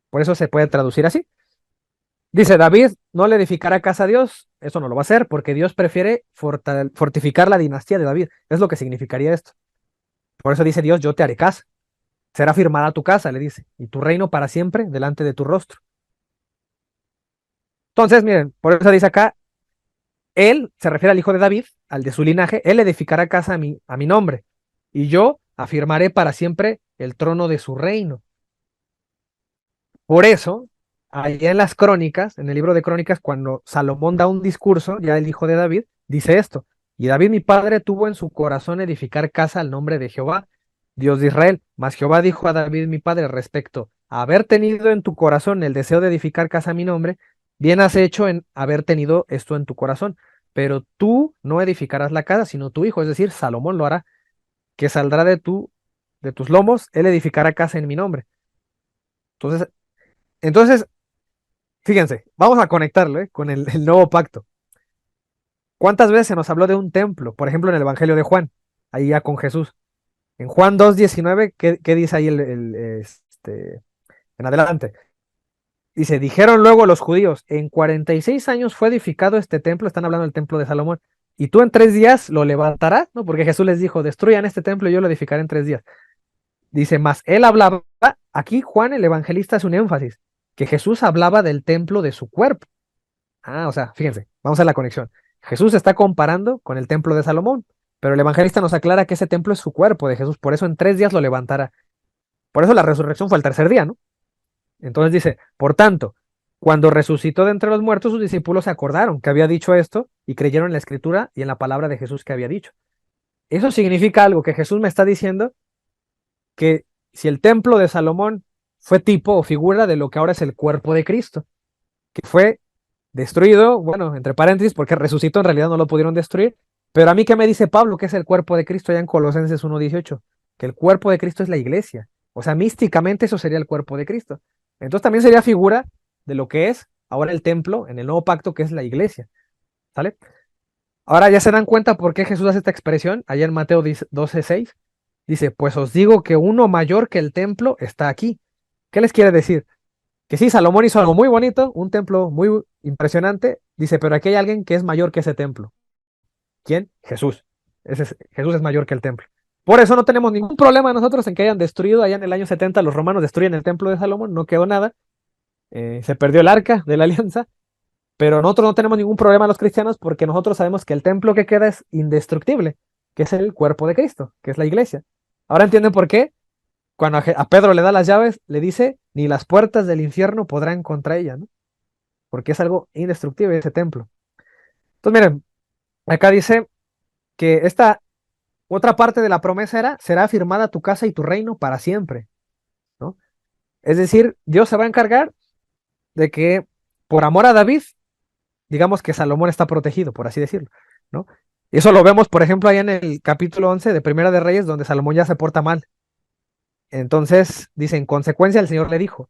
Por eso se puede traducir así. Dice, David no le edificará casa a Dios, eso no lo va a hacer porque Dios prefiere fortificar la dinastía de David. Es lo que significaría esto. Por eso dice Dios, yo te haré casa. Será firmada tu casa, le dice, y tu reino para siempre delante de tu rostro. Entonces, miren, por eso dice acá, él se refiere al hijo de David, al de su linaje, él edificará casa a mi nombre, y yo afirmaré para siempre el trono de su reino. Por eso, allá en las crónicas, en el libro de crónicas, cuando Salomón da un discurso, ya el hijo de David, dice esto, y David mi padre tuvo en su corazón edificar casa al nombre de Jehová, Dios de Israel, mas Jehová dijo a David mi padre respecto a haber tenido en tu corazón el deseo de edificar casa a mi nombre, bien has hecho en haber tenido esto en tu corazón, pero tú no edificarás la casa, sino tu hijo, es decir, Salomón lo hará, que saldrá de tus lomos, él edificará casa en mi nombre. Entonces, fíjense, vamos a conectarlo, con el nuevo pacto. ¿Cuántas veces se nos habló de un templo? Por ejemplo, en el Evangelio de Juan, ahí ya con Jesús. En Juan 2:19, ¿qué dice ahí en adelante? Dice, dijeron luego los judíos, en 46 años fue edificado este templo, están hablando del templo de Salomón, y tú en 3 días lo levantarás, ¿no? Porque Jesús les dijo, destruyan este templo y yo lo edificaré en 3 días. Dice, más él hablaba, aquí Juan el evangelista hace un énfasis, que Jesús hablaba del templo de su cuerpo. O sea, fíjense, vamos a la conexión. Jesús está comparando con el templo de Salomón, pero el evangelista nos aclara que ese templo es su cuerpo de Jesús, por eso en 3 días lo levantará. Por eso la resurrección fue el tercer día, ¿no? Entonces dice, por tanto, Cuando resucitó de entre los muertos, sus discípulos se acordaron que había dicho esto y creyeron en la escritura y en la palabra de Jesús que había dicho. Eso significa algo, que Jesús me está diciendo que si el templo de Salomón fue tipo o figura de lo que ahora es el cuerpo de Cristo, que fue destruido, bueno, entre paréntesis, porque resucitó, en realidad no lo pudieron destruir, pero a mí, ¿qué me dice Pablo que es el cuerpo de Cristo allá en Colosenses 1:18? Que el cuerpo de Cristo es la iglesia. O sea, místicamente eso sería el cuerpo de Cristo. Entonces también sería figura de lo que es ahora el templo en el nuevo pacto, que es la iglesia. ¿Sale? Ahora ya se dan cuenta por qué Jesús hace esta expresión, allá en Mateo 12:6. Dice, pues os digo que uno mayor que el templo está aquí. ¿Qué les quiere decir? Que sí, Salomón hizo algo muy bonito, un templo muy impresionante. Dice, pero aquí hay alguien que es mayor que ese templo. ¿Quién? Jesús. Jesús es mayor que el templo. Por eso no tenemos ningún problema nosotros en que hayan destruido allá en el año 70, los romanos destruyen el templo de Salomón, no quedó nada. Se perdió el arca de la alianza, pero nosotros no tenemos ningún problema los cristianos porque nosotros sabemos que el templo que queda es indestructible, que es el cuerpo de Cristo, que es la iglesia. Ahora entienden por qué cuando a Pedro le da las llaves, le dice, ni las puertas del infierno podrán contra ella, ¿no? Porque es algo indestructible ese templo. Entonces, miren, acá dice que esta otra parte de la promesa era, será afirmada tu casa y tu reino para siempre, ¿no? Es decir, Dios se va a encargar de que por amor a David, digamos que Salomón está protegido, por así decirlo, ¿no? Y eso lo vemos, por ejemplo, allá en el capítulo 11 de Primera de Reyes, donde Salomón ya se porta mal. Entonces, dice, en consecuencia, el Señor le dijo,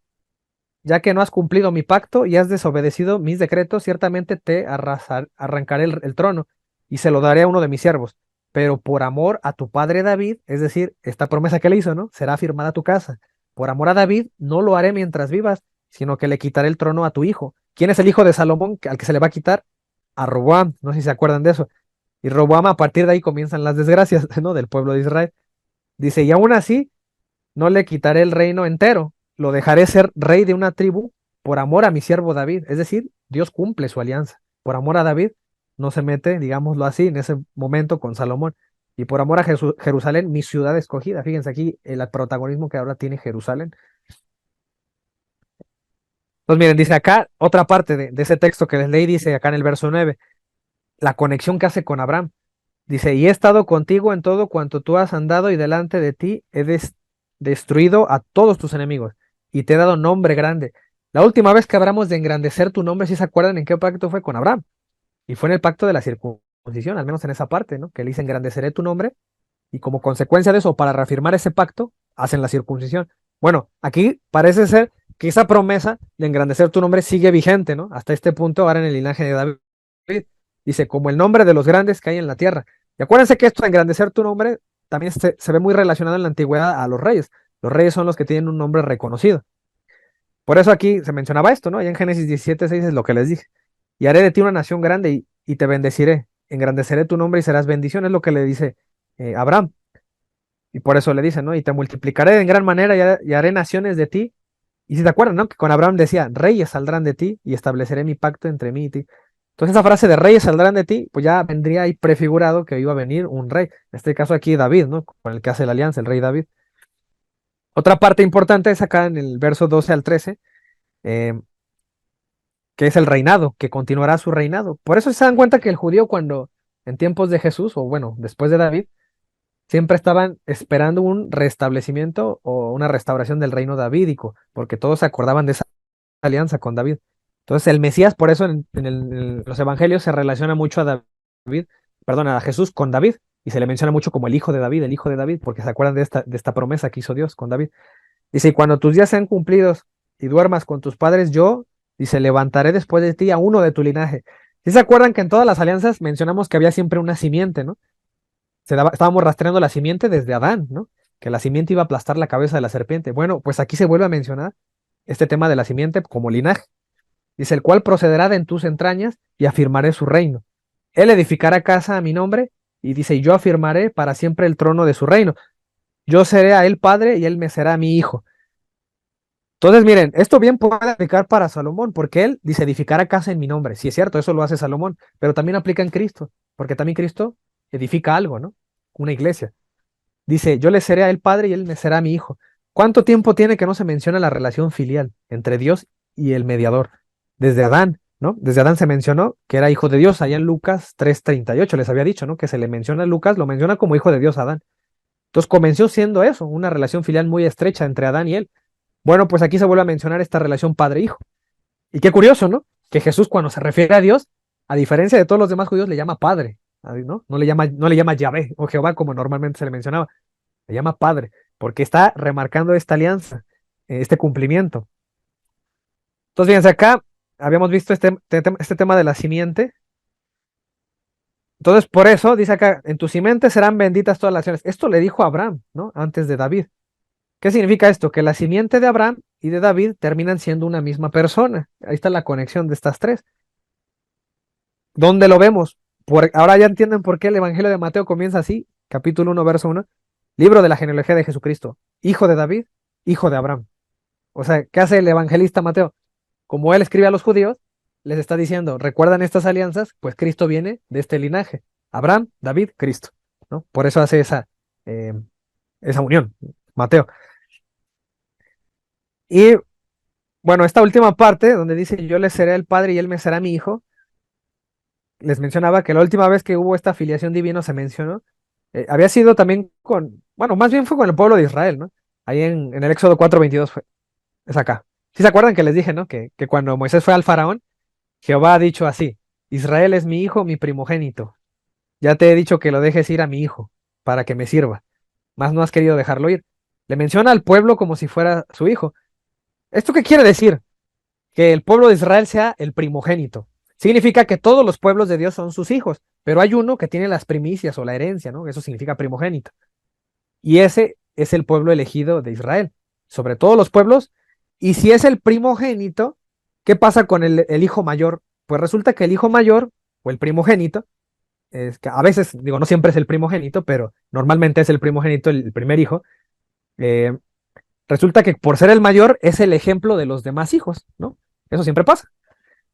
ya que no has cumplido mi pacto y has desobedecido mis decretos, ciertamente te arrancaré el trono y se lo daré a uno de mis siervos. Pero por amor a tu padre David, es decir, esta promesa que le hizo, ¿no? Será firmada tu casa. Por amor a David, no lo haré mientras vivas, sino que le quitaré el trono a tu hijo. ¿Quién es el hijo de Salomón al que se le va a quitar? A Roboam, no sé si se acuerdan de eso. Y Roboam, a partir de ahí comienzan las desgracias, ¿no? Del pueblo de Israel. Dice, y aún así, no le quitaré el reino entero, lo dejaré ser rey de una tribu por amor a mi siervo David. Es decir, Dios cumple su alianza. Por amor a David, no se mete, digámoslo así, en ese momento con Salomón. Y por amor a Jerusalén, mi ciudad escogida. Fíjense aquí el protagonismo que ahora tiene Jerusalén. Entonces, miren, dice acá otra parte de ese texto que les leí, dice acá en el verso 9, la conexión que hace con Abraham. Dice, y he estado contigo en todo cuanto tú has andado y delante de ti he destruido a todos tus enemigos y te he dado nombre grande. La última vez que hablamos de engrandecer tu nombre, si se acuerdan en qué pacto fue con Abraham, y fue en el pacto de la circuncisión, al menos en esa parte, ¿no? Que le dice engrandeceré tu nombre y como consecuencia de eso, para reafirmar ese pacto, hacen la circuncisión. Bueno, aquí parece ser que esa promesa de engrandecer tu nombre sigue vigente, ¿no? Hasta este punto, ahora en el linaje de David. Dice, como el nombre de los grandes que hay en la tierra. Y acuérdense que esto de engrandecer tu nombre también se ve muy relacionado en la antigüedad a los reyes. Los reyes son los que tienen un nombre reconocido. Por eso aquí se mencionaba esto, ¿no? Allá en Génesis 17:6 es lo que les dije. Y haré de ti una nación grande y te bendeciré. Engrandeceré tu nombre y serás bendición, es lo que le dice Abraham. Y por eso le dice, ¿no? Y te multiplicaré en gran manera y haré naciones de ti. Y si te acuerdan, ¿no? Que con Abraham decía, reyes saldrán de ti y estableceré mi pacto entre mí y ti. Entonces esa frase de reyes saldrán de ti, pues ya vendría ahí prefigurado que iba a venir un rey. En este caso aquí David, ¿no? Con el que hace la alianza, el rey David. Otra parte importante es acá en el verso 12 al 13, eh, que es el reinado, que continuará su reinado. Por eso se dan cuenta que el judío cuando en tiempos de Jesús, o bueno, después de David, siempre estaban esperando un restablecimiento o una restauración del reino davídico, porque todos se acordaban de esa alianza con David. Entonces el Mesías, por eso en los evangelios se relaciona mucho a David, perdón, a Jesús con David, y se le menciona mucho como el hijo de David, porque se acuerdan de esta promesa que hizo Dios con David. Dice, y cuando tus días sean cumplidos y duermas con tus padres, yo, dice, levantaré después de ti a uno de tu linaje. ¿Sí se acuerdan que en todas las alianzas mencionamos que había siempre una simiente, ¿no? Estábamos rastreando la simiente desde Adán, ¿no? Que la simiente iba a aplastar la cabeza de la serpiente. Bueno, pues aquí se vuelve a mencionar este tema de la simiente como linaje. Dice, el cual procederá de en tus entrañas y afirmaré su reino. Él edificará casa a mi nombre y dice, y yo afirmaré para siempre el trono de su reino. Yo seré a él padre y él me será mi hijo. Entonces, miren, esto bien puede aplicar para Salomón, porque él dice, edificará casa en mi nombre. Sí, es cierto, eso lo hace Salomón, pero también aplica en Cristo, porque también Cristo edifica algo, ¿no? Una iglesia. Dice, yo le seré a él padre y él me será mi hijo. ¿Cuánto tiempo tiene que no se menciona la relación filial entre Dios y el mediador? desde Adán, ¿no? Desde Adán se mencionó que era hijo de Dios, allá en Lucas 3:38 les había dicho, ¿no? Que se le menciona a Lucas, lo menciona como hijo de Dios a Adán. Entonces comenzó siendo eso, una relación filial muy estrecha entre Adán y él. Bueno, pues aquí se vuelve a mencionar esta relación padre-hijo. Y qué curioso, ¿no? Que Jesús cuando se refiere a Dios, a diferencia de todos los demás judíos, le llama padre, ¿no? No le llama Yahvé o Jehová como normalmente se le mencionaba, le llama padre, porque está remarcando esta alianza, este cumplimiento. Entonces, fíjense, acá habíamos visto este tema de la simiente. Entonces, por eso dice acá, en tu simiente serán benditas todas las naciones. Esto le dijo a Abraham, ¿no? Antes de David. ¿Qué significa esto? Que la simiente de Abraham y de David terminan siendo una misma persona. Ahí está la conexión de estas tres. ¿Dónde lo vemos? Ahora ya entienden por qué el Evangelio de Mateo comienza así, capítulo 1, verso 1, libro de la genealogía de Jesucristo, hijo de David, hijo de Abraham. O sea, ¿qué hace el evangelista Mateo? Como él escribe a los judíos, les está diciendo, ¿recuerdan estas alianzas? Pues Cristo viene de este linaje, Abraham, David, Cristo, ¿no? Por eso hace eh, esa unión, Mateo. Y bueno, esta última parte, donde dice, yo le seré el padre y él me será mi hijo, les mencionaba que la última vez que hubo esta filiación divina se mencionó, había sido también bueno, más bien fue con el pueblo de Israel, ¿no? Ahí en el Éxodo 4:22 es acá. ¿Sí se acuerdan que les dije, ¿no? Que cuando Moisés fue al faraón, Jehová ha dicho así, Israel es mi hijo, mi primogénito. Ya te he dicho que lo dejes ir a mi hijo, para que me sirva. Mas no has querido dejarlo ir. Le menciona al pueblo como si fuera su hijo. ¿Esto qué quiere decir? Que el pueblo de Israel sea el primogénito. Significa que todos los pueblos de Dios son sus hijos, pero hay uno que tiene las primicias o la herencia, ¿no? Eso significa primogénito. Y ese es el pueblo elegido de Israel, sobre todos los pueblos. Y si es el primogénito, ¿qué pasa con el hijo mayor? Pues resulta que el hijo mayor o el primogénito, es que a veces, digo, no siempre es el primogénito, pero normalmente es el primogénito, el primer hijo. eh, Resulta que por ser el mayor es el ejemplo de los demás hijos, ¿no? Eso siempre pasa.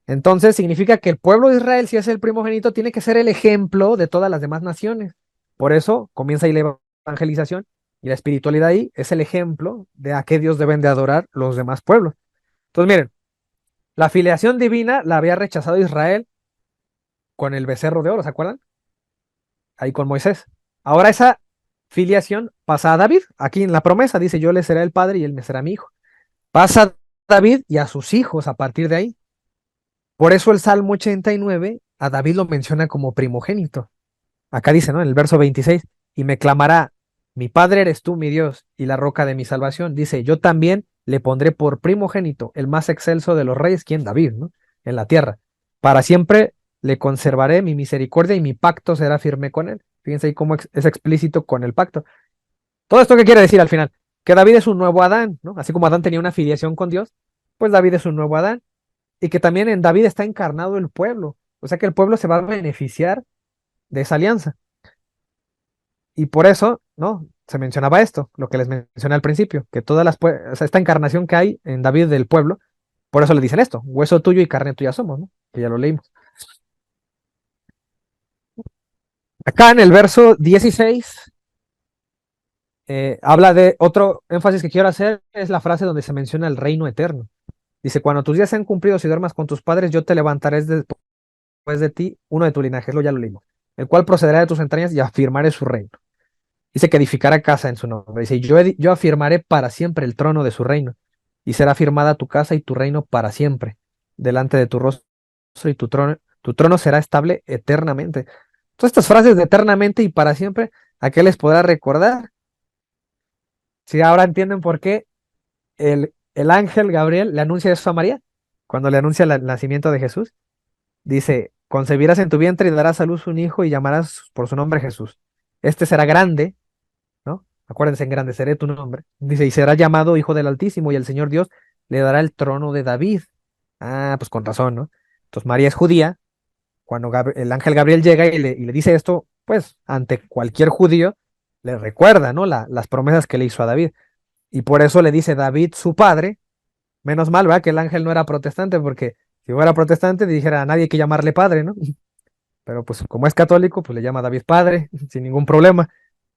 Entonces significa que el pueblo de Israel, si es el primogénito, tiene que ser el ejemplo de todas las demás naciones. Por eso comienza ahí la evangelización y la espiritualidad ahí es el ejemplo de a qué Dios deben de adorar los demás pueblos. Entonces miren, la filiación divina la había rechazado Israel con el becerro de oro, ¿se acuerdan? Ahí con Moisés. Ahora esa filiación pasa a David. Aquí en la promesa dice, yo le seré el padre y él me será mi hijo. Pasa a David y a sus hijos a partir de ahí. Por eso el Salmo 89 a David lo menciona como primogénito. Acá dice, ¿no? En el verso 26, y me clamará, mi padre eres tú, mi Dios, y la roca de mi salvación. Dice, yo también le pondré por primogénito, el más excelso de los reyes, quien David, ¿no? En la tierra. Para siempre le conservaré mi misericordia y mi pacto será firme con él. Fíjense ahí cómo es explícito con el pacto. ¿Todo esto qué quiere decir al final? Que David es un nuevo Adán, ¿no? Así como Adán tenía una filiación con Dios, pues David es un nuevo Adán y que también en David está encarnado el pueblo. O sea que el pueblo se va a beneficiar de esa alianza. Y por eso, ¿no? Se mencionaba esto, lo que les mencioné al principio, que o sea, esta encarnación que hay en David del pueblo, por eso le dicen esto, hueso tuyo y carne tuya somos, ¿no? Que ya lo leímos. Acá en el verso 16 habla de otro énfasis que quiero hacer, es la frase donde se menciona el reino eterno. Dice, cuando tus días sean cumplidos y duermas con tus padres, yo te levantaré después de ti uno de tu linaje, ya lo leímos, el cual procederá de tus entrañas y afirmaré su reino. Dice que edificará casa en su nombre. Dice, yo afirmaré para siempre el trono de su reino, y será firmada tu casa y tu reino para siempre, delante de tu rostro, y tu trono será estable eternamente. Todas estas frases de eternamente y para siempre, ¿a qué les podrá recordar? Si ahora entienden por qué el ángel Gabriel le anuncia eso a María, cuando le anuncia el nacimiento de Jesús, dice, concebirás en tu vientre y darás a luz un hijo y llamarás por su nombre Jesús. Este será grande, ¿no? Acuérdense, engrandeceré tu nombre. Dice, y será llamado Hijo del Altísimo, y el Señor Dios le dará el trono de David. Ah, pues con razón, ¿no? Entonces María es judía. Cuando el ángel Gabriel llega y le dice esto, pues ante cualquier judío, le recuerda, ¿no? Las promesas que le hizo a David. Y por eso le dice David, su padre, menos mal, ¿verdad? Que el ángel no era protestante, porque si fuera protestante, le dijera a nadie hay que llamarle padre, ¿no? Pero pues como es católico, pues le llama David padre, sin ningún problema.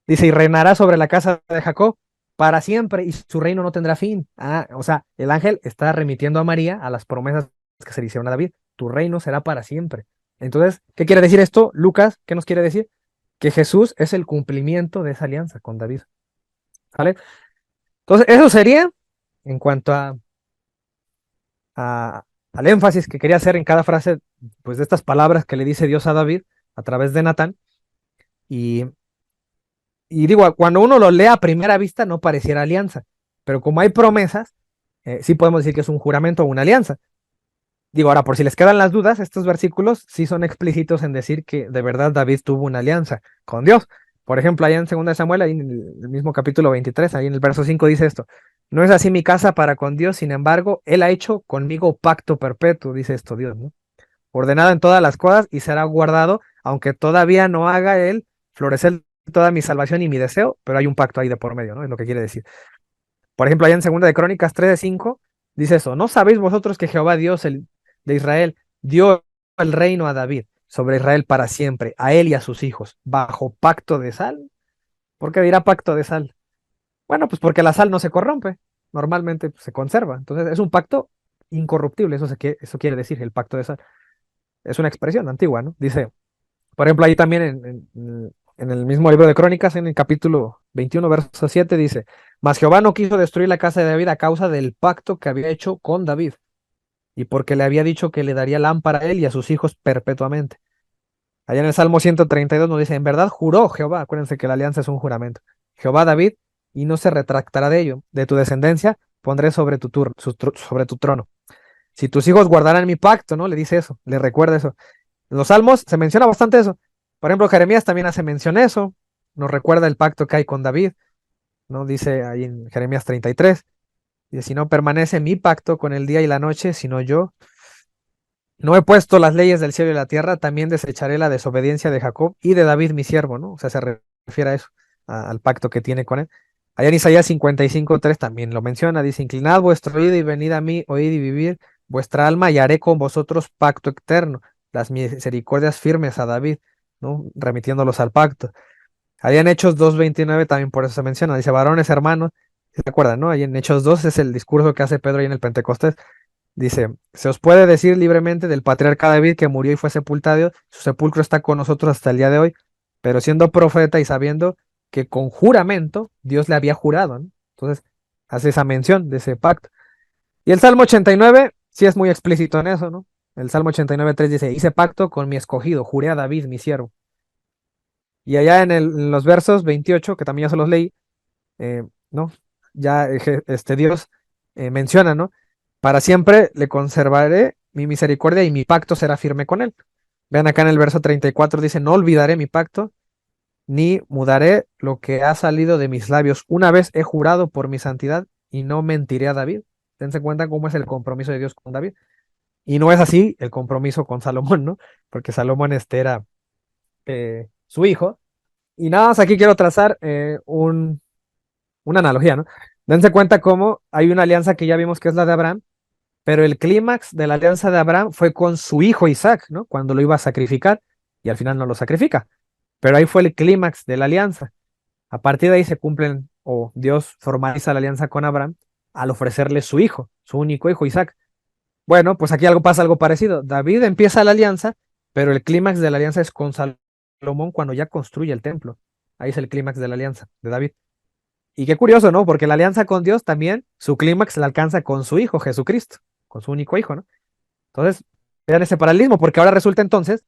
Dice, y reinará sobre la casa de Jacob para siempre y su reino no tendrá fin. Ah, o sea, el ángel está remitiendo a María a las promesas que se le hicieron a David. Tu reino será para siempre. Entonces, ¿qué quiere decir esto? Lucas, ¿qué nos quiere decir? Que Jesús es el cumplimiento de esa alianza con David. ¿Vale? Entonces, eso sería en cuanto al énfasis que quería hacer en cada frase, pues de estas palabras que le dice Dios a David a través de Natán. Y, y digo, cuando uno lo lee a primera vista no pareciera alianza, pero como hay promesas, sí podemos decir que es un juramento o una alianza. Digo, ahora, por si les quedan las dudas, estos versículos sí son explícitos en decir que de verdad David tuvo una alianza con Dios. Por ejemplo, allá en 2 Samuel, ahí en el mismo capítulo 23, ahí en el verso 5 dice esto: no es así mi casa para con Dios, sin embargo, Él ha hecho conmigo pacto perpetuo, dice esto Dios, ¿no? Ordenado en todas las cosas y será guardado, aunque todavía no haga Él florecer toda mi salvación y mi deseo, pero hay un pacto ahí de por medio, ¿no? Es lo que quiere decir. Por ejemplo, allá en 2 Crónicas 3:5 dice eso: ¿no sabéis vosotros que Jehová Dios de Israel dio el reino a David sobre Israel para siempre, a él y a sus hijos, bajo pacto de sal? ¿Por qué dirá pacto de sal? Bueno, pues porque la sal no se corrompe, normalmente pues, se conserva. Entonces es un pacto incorruptible, eso quiere decir el pacto de sal. Es una expresión antigua, ¿no? Dice, por ejemplo, ahí también en el mismo libro de Crónicas, en el capítulo 21, verso 7, dice: mas Jehová no quiso destruir la casa de David a causa del pacto que había hecho con David, y porque le había dicho que le daría lámpara a él y a sus hijos perpetuamente. Allá en el Salmo 132 nos dice: en verdad juró Jehová, acuérdense que la alianza es un juramento, Jehová a David, y no se retractará de ello, de tu descendencia pondré sobre tu trono. Si tus hijos guardarán mi pacto, ¿no? Le dice eso, le recuerda eso. En los Salmos se menciona bastante eso. Por ejemplo, Jeremías también hace mención de eso, nos recuerda el pacto que hay con David, ¿no? Dice ahí en Jeremías 33, dice: si no permanece mi pacto con el día y la noche, sino yo no he puesto las leyes del cielo y la tierra, también desecharé la desobediencia de Jacob y de David mi siervo, ¿no? O sea, se refiere a eso, al pacto que tiene con él. Allá en Isaías 55:3 también lo menciona, dice: inclinad vuestro oído y venid a mí, oíd y vivir vuestra alma, y haré con vosotros pacto eterno, las misericordias firmes a David, ¿no? Remitiéndolos al pacto. Allá en Hechos 2:29 también por eso se menciona, dice: varones hermanos, ¿se acuerdan, no? Ahí en Hechos 2 es el discurso que hace Pedro ahí en el Pentecostés. Dice: se os puede decir libremente del patriarca David, que murió y fue sepultado, su sepulcro está con nosotros hasta el día de hoy, pero siendo profeta y sabiendo que con juramento Dios le había jurado, ¿no? Entonces hace esa mención de ese pacto. Y el Salmo 89 sí es muy explícito en eso, ¿no? El Salmo 89:3 dice: hice pacto con mi escogido, juré a David mi siervo. Y allá en los versos 28, que también ya se los leí, ¿no? Ya Dios menciona, ¿no? Para siempre le conservaré mi misericordia y mi pacto será firme con él. Vean acá en el verso 34, dice: no olvidaré mi pacto, ni mudaré lo que ha salido de mis labios. Una vez he jurado por mi santidad y no mentiré a David. Dense cuenta cómo es el compromiso de Dios con David. Y no es así el compromiso con Salomón, ¿no? Porque Salomón era su hijo. Y nada más aquí quiero trazar una analogía, ¿no? Dense cuenta cómo hay una alianza que ya vimos que es la de Abraham, pero el clímax de la alianza de Abraham fue con su hijo Isaac, ¿no? Cuando lo iba a sacrificar y al final no lo sacrifica. Pero ahí fue el clímax de la alianza. A partir de ahí se cumplen, o Dios formaliza la alianza con Abraham al ofrecerle su hijo, su único hijo Isaac. Bueno, pues aquí pasa algo parecido. David empieza la alianza, pero el clímax de la alianza es con Salomón cuando ya construye el templo. Ahí es el clímax de la alianza de David. Y qué curioso, ¿no? Porque la alianza con Dios también, su clímax la alcanza con su hijo, Jesucristo, con su único hijo, ¿no? Entonces, vean ese paralelismo, porque ahora resulta entonces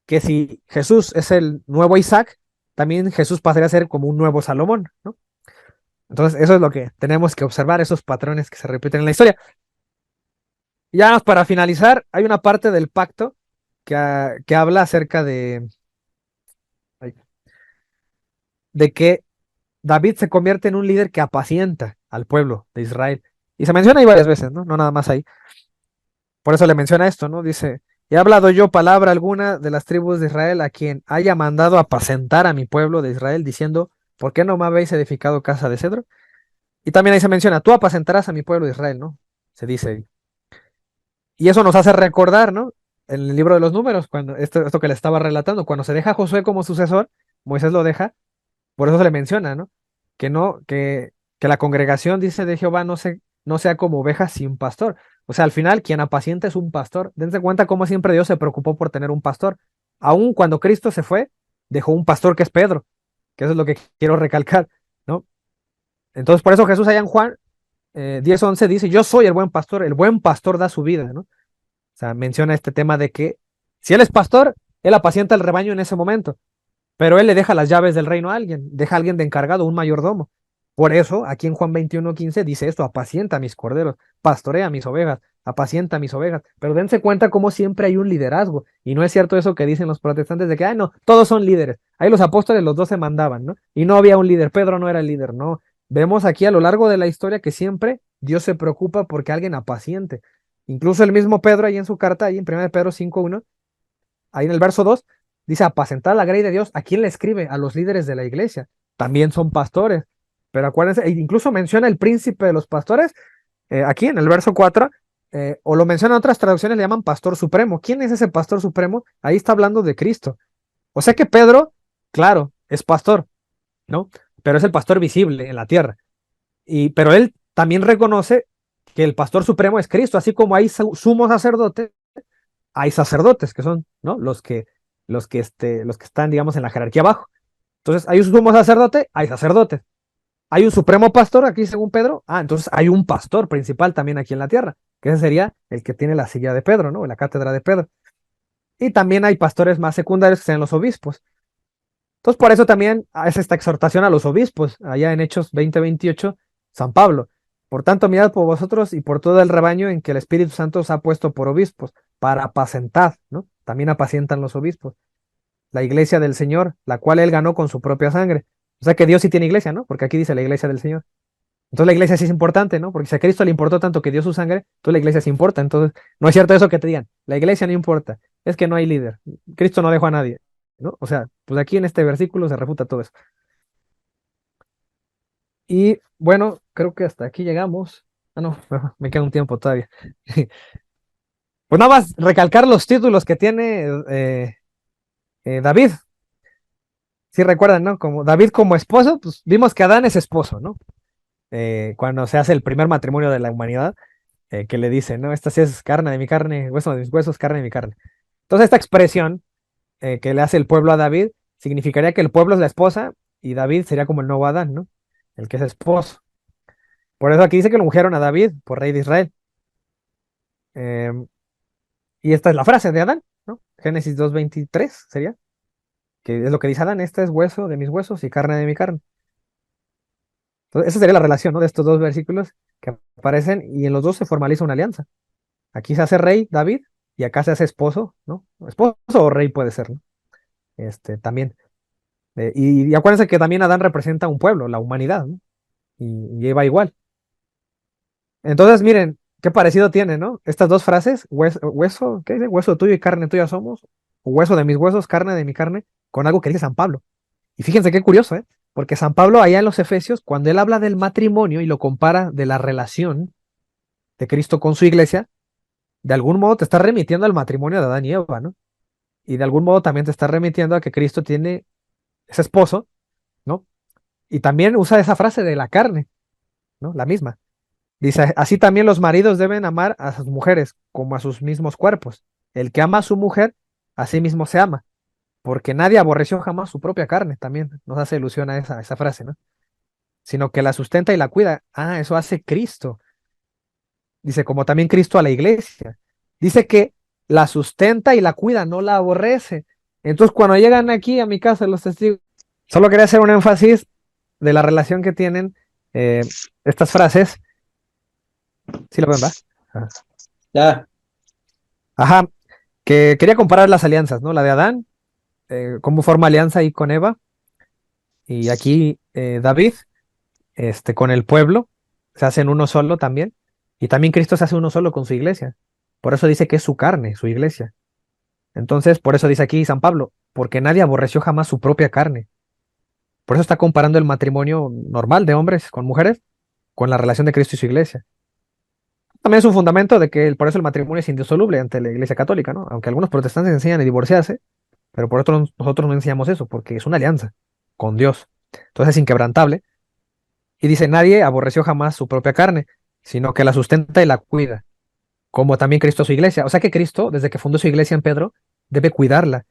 que si Jesús es el nuevo Isaac, también Jesús pasaría a ser como un nuevo Salomón, ¿no? Entonces, eso es lo que tenemos que observar, esos patrones que se repiten en la historia. Y ya para finalizar, hay una parte del pacto que habla acerca de que David se convierte en un líder que apacienta al pueblo de Israel. Y se menciona ahí varias veces, ¿no? No nada más ahí. Por eso le menciona esto, ¿no? Dice: he hablado yo palabra alguna de las tribus de Israel a quien haya mandado apacentar a mi pueblo de Israel, diciendo: ¿por qué no me habéis edificado casa de cedro? Y también ahí se menciona: tú apacentarás a mi pueblo de Israel, ¿no? Se dice ahí. Y eso nos hace recordar, ¿no? En el libro de los números, cuando esto que le estaba relatando, cuando se deja a Josué como sucesor, Moisés lo deja, por eso se le menciona, ¿no? Que no, que la congregación, dice, de Jehová no sea como ovejas sin pastor. O sea, al final, quien apacienta es un pastor. Dense cuenta cómo siempre Dios se preocupó por tener un pastor. Aun cuando Cristo se fue, dejó un pastor que es Pedro, que eso es lo que quiero recalcar, ¿no? Entonces, por eso Jesús allá en Juan 10:11 dice, yo soy el buen pastor da su vida, ¿no? O sea, menciona este tema de que si él es pastor, él apacienta el rebaño en ese momento, pero él le deja las llaves del reino a alguien, deja a alguien de encargado, un mayordomo. Por eso, aquí en Juan 21:15 dice esto, apacienta mis corderos, pastorea mis ovejas, apacienta mis ovejas. Pero dense cuenta cómo siempre hay un liderazgo. Y no es cierto eso que dicen los protestantes de que, ay, no, todos son líderes. Ahí los apóstoles, los 12 mandaban, ¿no? Y no había un líder, Pedro no era el líder, no. Vemos aquí a lo largo de la historia que siempre Dios se preocupa porque alguien apaciente. Incluso el mismo Pedro, ahí en su carta, ahí en 1 Pedro 5:1, ahí en el verso 2, dice, apacentar la grey de Dios. ¿A quién le escribe? A los líderes de la iglesia. También son pastores. Pero acuérdense, e incluso menciona el príncipe de los pastores, aquí en el verso 4, o lo menciona en otras traducciones, le llaman pastor supremo. ¿Quién es ese pastor supremo? Ahí está hablando de Cristo. O sea que Pedro, claro, es pastor, ¿no? Pero es el pastor visible en la tierra. Pero él también reconoce que el pastor supremo es Cristo, así como hay sumo sacerdote, hay sacerdotes que son, ¿no? Los que están, digamos, en la jerarquía abajo. Entonces, hay un sumo sacerdote, hay sacerdotes. Hay un supremo pastor aquí, según Pedro. Entonces hay un pastor principal también aquí en la tierra, que ese sería el que tiene la silla de Pedro, ¿no? La cátedra de Pedro. Y también hay pastores más secundarios que sean los obispos. Entonces, por eso también es esta exhortación a los obispos, allá en Hechos 20:28, San Pablo. Por tanto, mirad por vosotros y por todo el rebaño en que el Espíritu Santo os ha puesto por obispos, para apacentar, ¿no? También apacientan los obispos. La iglesia del Señor, la cual él ganó con su propia sangre. O sea que Dios sí tiene iglesia, ¿no? Porque aquí dice la iglesia del Señor. Entonces la iglesia sí es importante, ¿no? Porque si a Cristo le importó tanto que dio su sangre, entonces la iglesia sí importa. Entonces, no es cierto eso que te digan, la iglesia no importa, es que no hay líder. Cristo no dejó a nadie, ¿no? O sea, pues aquí en este versículo se refuta todo eso. Y bueno, creo que hasta aquí llegamos. No, me queda un tiempo todavía. Pues nada más recalcar los títulos que tiene David. Si recuerdan, ¿no? Como David como esposo, pues vimos que Adán es esposo, ¿no? Cuando se hace el primer matrimonio de la humanidad, que le dice, ¿no? Esta sí es carne de mi carne, hueso de mis huesos, carne de mi carne. Entonces, esta expresión que le hace el pueblo a David significaría que el pueblo es la esposa y David sería como el nuevo Adán, ¿no? El que es esposo. Por eso aquí dice que lo ungieron a David por rey de Israel. Y esta es la frase de Adán, ¿no? Génesis 2:23 sería, que es lo que dice Adán, este es hueso de mis huesos y carne de mi carne. Entonces, esa sería la relación, ¿no? De estos dos versículos que aparecen y en los dos se formaliza una alianza. Aquí se hace rey David y acá se hace esposo, ¿no? Esposo o rey puede ser, ¿no? También. Y acuérdense que también Adán representa un pueblo, la humanidad, ¿no? Y va igual. Entonces, miren, qué parecido tiene, ¿no? Estas dos frases, hueso, ¿qué dice? Hueso tuyo y carne tuya somos, o hueso de mis huesos, carne de mi carne, con algo que dice San Pablo. Y fíjense qué curioso, ¿eh? Porque San Pablo allá en los Efesios, cuando él habla del matrimonio y lo compara de la relación de Cristo con su iglesia, de algún modo te está remitiendo al matrimonio de Adán y Eva, ¿no? Y de algún modo también te está remitiendo a que Cristo tiene ese esposo, ¿no? Y también usa esa frase de la carne, ¿no? La misma. Dice, así también los maridos deben amar a sus mujeres como a sus mismos cuerpos. El que ama a su mujer, a sí mismo se ama, porque nadie aborreció jamás su propia carne, también nos hace ilusión a esa frase, ¿no? Sino que la sustenta y la cuida. Eso hace Cristo. Dice, como también Cristo a la iglesia. Dice que la sustenta y la cuida, no la aborrece. Entonces, cuando llegan aquí a mi casa los testigos, solo quería hacer un énfasis de la relación que tienen estas frases. ¿Sí lo ven, va? Ya. Ajá, que quería comparar las alianzas, ¿no? La de Adán, cómo forma alianza ahí con Eva, y aquí David, con el pueblo, se hacen uno solo también, y también Cristo se hace uno solo con su iglesia. Por eso dice que es su carne, su iglesia. Entonces, por eso dice aquí San Pablo, porque nadie aborreció jamás su propia carne. Por eso está comparando el matrimonio normal de hombres con mujeres con la relación de Cristo y su iglesia. También es un fundamento de que por eso el matrimonio es indisoluble ante la iglesia católica, ¿no? Aunque algunos protestantes enseñan a divorciarse, pero por otro nosotros no enseñamos eso, porque es una alianza con Dios. Entonces es inquebrantable. Y dice, nadie aborreció jamás su propia carne, sino que la sustenta y la cuida. como también Cristo a su iglesia. O sea que Cristo, desde que fundó su iglesia en Pedro, debe cuidarla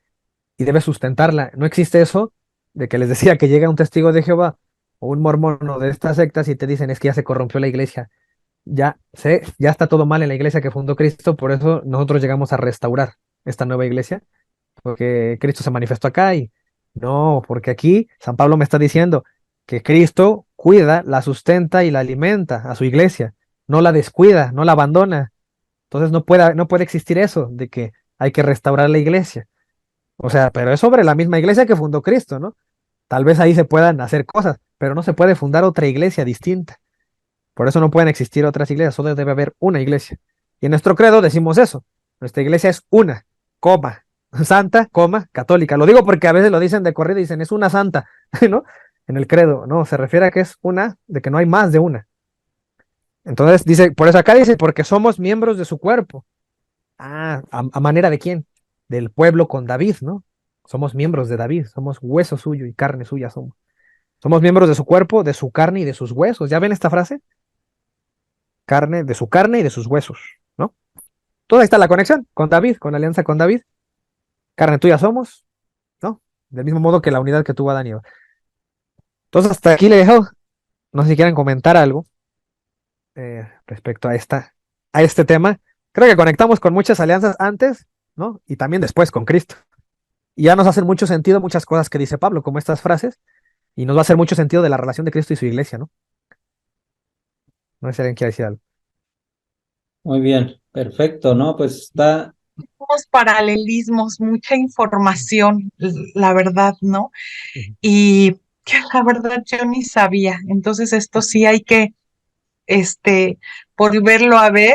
y debe sustentarla. No existe eso de que les decía que llega un testigo de Jehová o un mormón o de estas sectas y te dicen es que ya se corrompió la iglesia. Ya está todo mal en la iglesia que fundó Cristo, por eso nosotros llegamos a restaurar esta nueva iglesia, porque Cristo se manifestó acá y no, porque aquí San Pablo me está diciendo que Cristo cuida, la sustenta y la alimenta a su iglesia, no la descuida, no la abandona. Entonces no puede existir eso de que hay que restaurar la iglesia. O sea, pero es sobre la misma iglesia que fundó Cristo, ¿no? Tal vez ahí se puedan hacer cosas, pero no se puede fundar otra iglesia distinta. Por eso no pueden existir otras iglesias, solo debe haber una iglesia. Y en nuestro credo decimos eso. Nuestra iglesia es una, coma, santa, coma, católica. Lo digo porque a veces lo dicen de corrido y dicen es una santa, ¿no? En el credo, no, se refiere a que es una, de que no hay más de una. Entonces dice, por eso acá dice, porque somos miembros de su cuerpo. Ah, ¿a manera de quién? Del pueblo con David, ¿no? Somos miembros de David, somos hueso suyo y carne suya somos. Somos miembros de su cuerpo, de su carne y de sus huesos. ¿Ya ven esta frase? Carne, de su carne y de sus huesos, ¿no? Toda ahí está la conexión con David, con la alianza con David. Carne tuya somos, ¿no? Del mismo modo que la unidad que tuvo Adán y Eva. Entonces, hasta aquí le dejo. No sé si quieren comentar algo respecto a este tema. Creo que conectamos con muchas alianzas antes, ¿no? Y también después con Cristo. Y ya nos hacen mucho sentido muchas cosas que dice Pablo, como estas frases, y nos va a hacer mucho sentido de la relación de Cristo y su iglesia, ¿no? No sé si alguien quiere decir algo. Muy bien, perfecto, ¿no? Pues está, Unos paralelismos, mucha información, la verdad, ¿no? Ujú. Y que la verdad yo ni sabía. Entonces esto sí hay que, este, volverlo a ver,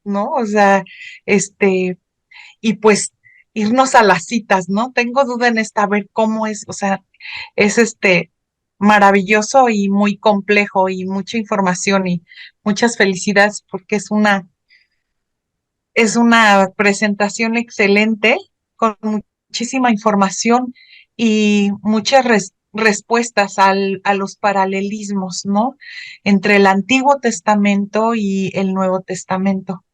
¿no? O sea, y pues irnos a las citas, ¿no? Tengo duda en esta, a ver cómo es, o sea, es maravilloso y muy complejo y mucha información y muchas felicidades porque es una presentación excelente con muchísima información y muchas respuestas a los paralelismos, ¿no? Entre el Antiguo Testamento y el Nuevo Testamento,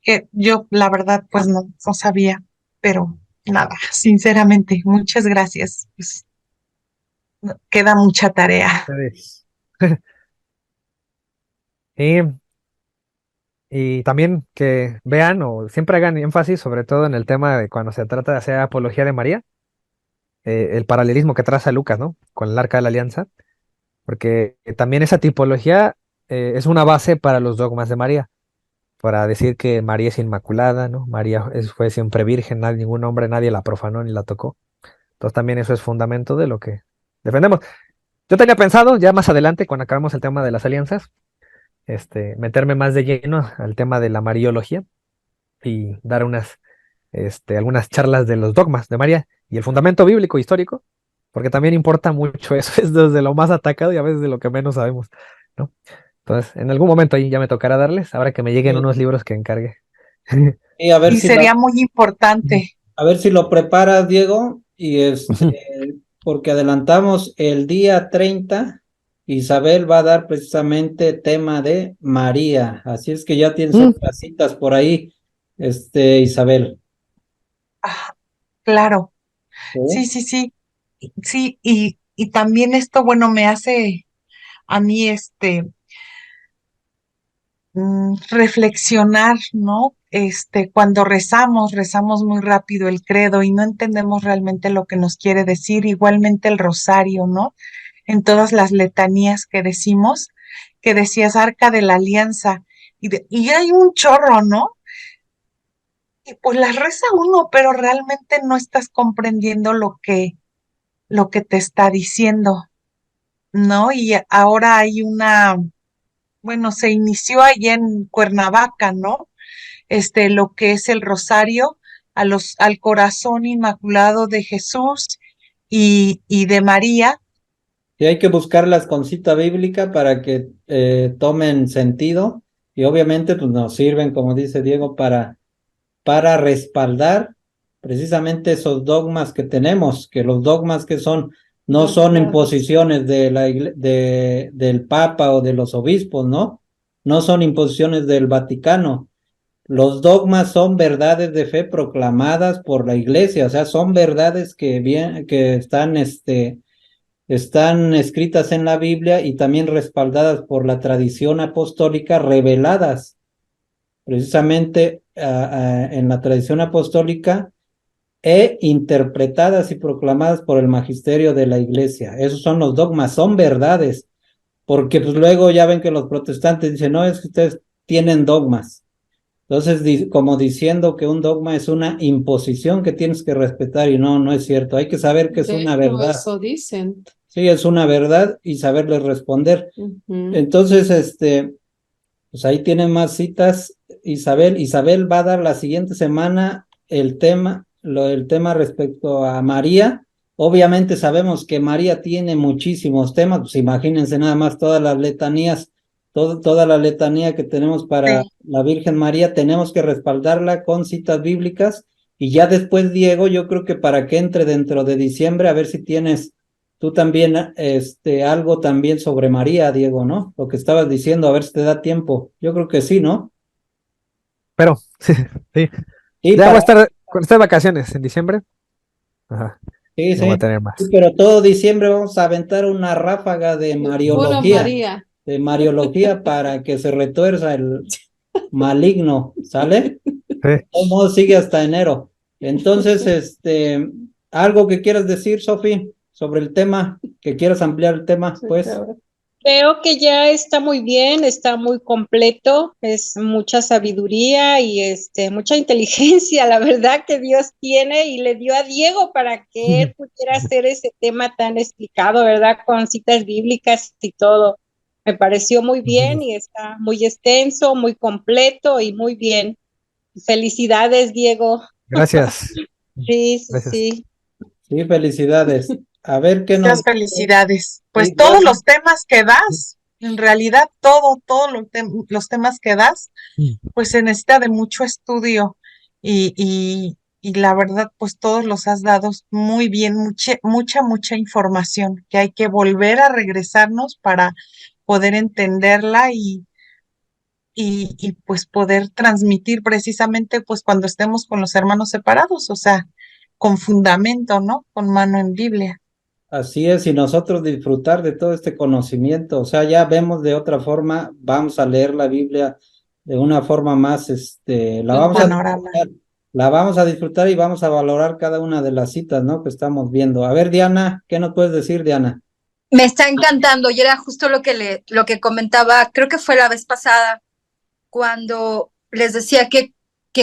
que yo la verdad pues no sabía, pero nada, sinceramente, muchas gracias. Pues, queda mucha tarea. Ustedes. Y, y también que vean o siempre hagan énfasis, sobre todo en el tema de cuando se trata de hacer apología de María, el paralelismo que traza Lucas, ¿no? Con el Arca de la Alianza, porque también esa tipología es una base para los dogmas de María, para decir que María es inmaculada, ¿no? María fue siempre virgen, ningún hombre, nadie la profanó ni la tocó. Entonces también eso es fundamento de lo que defendemos. Yo tenía pensado, ya más adelante, cuando acabemos el tema de las alianzas, meterme más de lleno al tema de la mariología y dar algunas charlas de los dogmas de María y el fundamento bíblico histórico, porque también importa mucho eso, es desde lo más atacado y a veces de lo que menos sabemos, ¿no? Entonces, en algún momento ahí ya me tocará darles, ahora que me lleguen sí, unos libros que encargue. y a ver Y si sería muy importante. a ver si lo preparas, Diego, y porque adelantamos el día 30, Isabel va a dar precisamente tema de María, así es que ya tienes Mm, otras citas por ahí, Isabel. Ah, claro, sí, ¿Sí? sí, sí, sí, y también esto, bueno, me hace a mí reflexionar, ¿no? Cuando rezamos muy rápido el credo y no entendemos realmente lo que nos quiere decir, igualmente el rosario, ¿no? En todas las letanías que decimos, que decías Arca de la Alianza, y hay un chorro, ¿no? Y pues las reza uno, pero realmente no estás comprendiendo lo que te está diciendo, ¿no? Y ahora hay bueno, se inició allá en Cuernavaca, ¿no? Lo que es el rosario al corazón inmaculado de Jesús y de María. Y hay que buscarlas con cita bíblica para que tomen sentido y obviamente pues nos sirven, como dice Diego, para respaldar precisamente esos dogmas que tenemos, que los dogmas que son, no son imposiciones del Papa o de los obispos, ¿no? No son imposiciones del Vaticano, los dogmas son verdades de fe proclamadas por la iglesia, o sea, son verdades que están escritas en la Biblia y también respaldadas por la tradición apostólica, reveladas precisamente en la tradición apostólica e interpretadas y proclamadas por el magisterio de la iglesia. Esos son los dogmas, son verdades, porque pues luego ya ven que los protestantes dicen, no, es que ustedes tienen dogmas. Entonces, como diciendo que un dogma es una imposición que tienes que respetar, y no, no es cierto. Hay que saber que es De una hecho, verdad. eso dicen. Sí, es una verdad y saberle responder. Ujú. Entonces, pues ahí tienen más citas, Isabel. Isabel va a dar la siguiente semana el tema respecto a María. Obviamente sabemos que María tiene muchísimos temas, pues imagínense nada más todas las letanías, toda la letanía que tenemos para Sí. la Virgen María, tenemos que respaldarla con citas bíblicas. Y ya después, Diego, yo creo que para que entre dentro de diciembre, a ver si tienes tú también, algo también sobre María, Diego, ¿no? Lo que estabas diciendo, a ver si te da tiempo. Yo creo que sí, ¿no? Pero, sí, sí. Y Ya voy a para, estar con estas vacaciones en diciembre. Ajá, sí, ya voy a sí. tener Sí, más. pero todo diciembre vamos a aventar una ráfaga Puro María. de Mariología para que se retuerza el maligno, ¿sale? Sí. De todos modos sigue hasta enero. Entonces, algo que quieras decir, Sofi, sobre el tema, que quieras ampliar el tema, pues. Creo que ya está muy bien, está muy completo, es mucha sabiduría y mucha inteligencia, la verdad que Dios tiene y le dio a Diego para que él pudiera hacer ese tema tan explicado, ¿verdad? Con citas bíblicas y todo. Me pareció muy bien y está muy extenso, muy completo y muy bien. Felicidades, Diego. Gracias. Sí, sí, Gracias. sí. Sí, felicidades. A ver qué nos... Muchas felicidades. Pues Sí, todos Diana. los temas que das, en realidad todos los temas que das, pues se necesita de mucho estudio y la verdad, pues todos los has dado muy bien, mucha información que hay que volver a regresarnos para poder entenderla y pues poder transmitir precisamente pues cuando estemos con los hermanos separados, o sea, con fundamento, ¿no? Con mano en Biblia. Así es, y nosotros disfrutar de todo este conocimiento, o sea, ya vemos de otra forma, vamos a leer la Biblia de una forma más, Un panorama. la vamos a disfrutar y vamos a valorar cada una de las citas, ¿no? Que estamos viendo. A ver, Diana, ¿qué nos puedes decir, Diana? Me está encantando y era justo lo que comentaba, creo que fue la vez pasada, cuando les decía que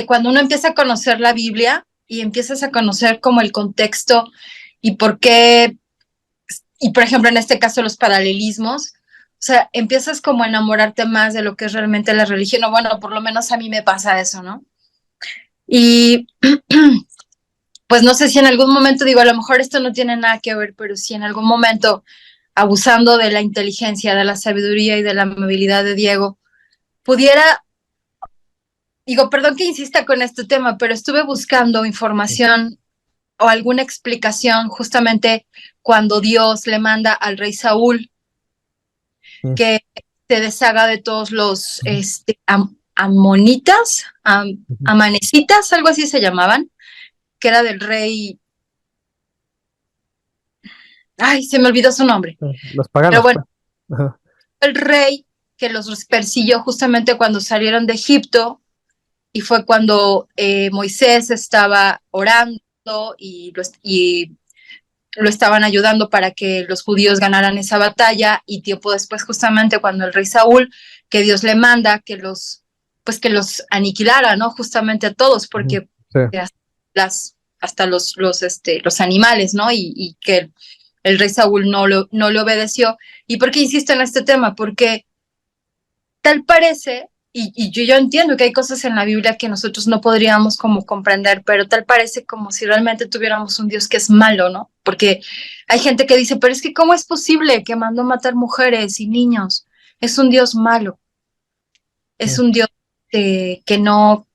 cuando uno empieza a conocer la Biblia y empiezas a conocer como el contexto y por qué, y por ejemplo en este caso los paralelismos, o sea, empiezas como a enamorarte más de lo que es realmente la religión, o bueno, por lo menos a mí me pasa eso, ¿no? Y pues no sé si en algún momento, digo, a lo mejor esto no tiene nada que ver, pero si en algún momento, abusando de la inteligencia, de la sabiduría y de la amabilidad de Diego, pudiera, digo, perdón que insista con este tema, pero estuve buscando información o alguna explicación justamente cuando Dios le manda al rey Saúl que se deshaga de todos los amonitas, amanecitas, algo así se llamaban, que era del rey, ay, se me olvidó su nombre, Los paganos. pero bueno, pues. Ajá. el rey que los persiguió justamente cuando salieron de Egipto y fue cuando Moisés estaba orando y lo estaban ayudando para que los judíos ganaran esa batalla y tiempo después justamente cuando el rey Saúl, que Dios le manda que los aniquilara, ¿no? Justamente a todos, porque Sí. hasta los animales, ¿no? Y que el rey Saúl no le obedeció. ¿Y por qué insisto en este tema? Porque tal parece, y yo entiendo que hay cosas en la Biblia que nosotros no podríamos como comprender, pero tal parece como si realmente tuviéramos un Dios que es malo, ¿no? Porque hay gente que dice, pero es que ¿cómo es posible que mandó matar mujeres y niños? Es un Dios malo, es un Dios que no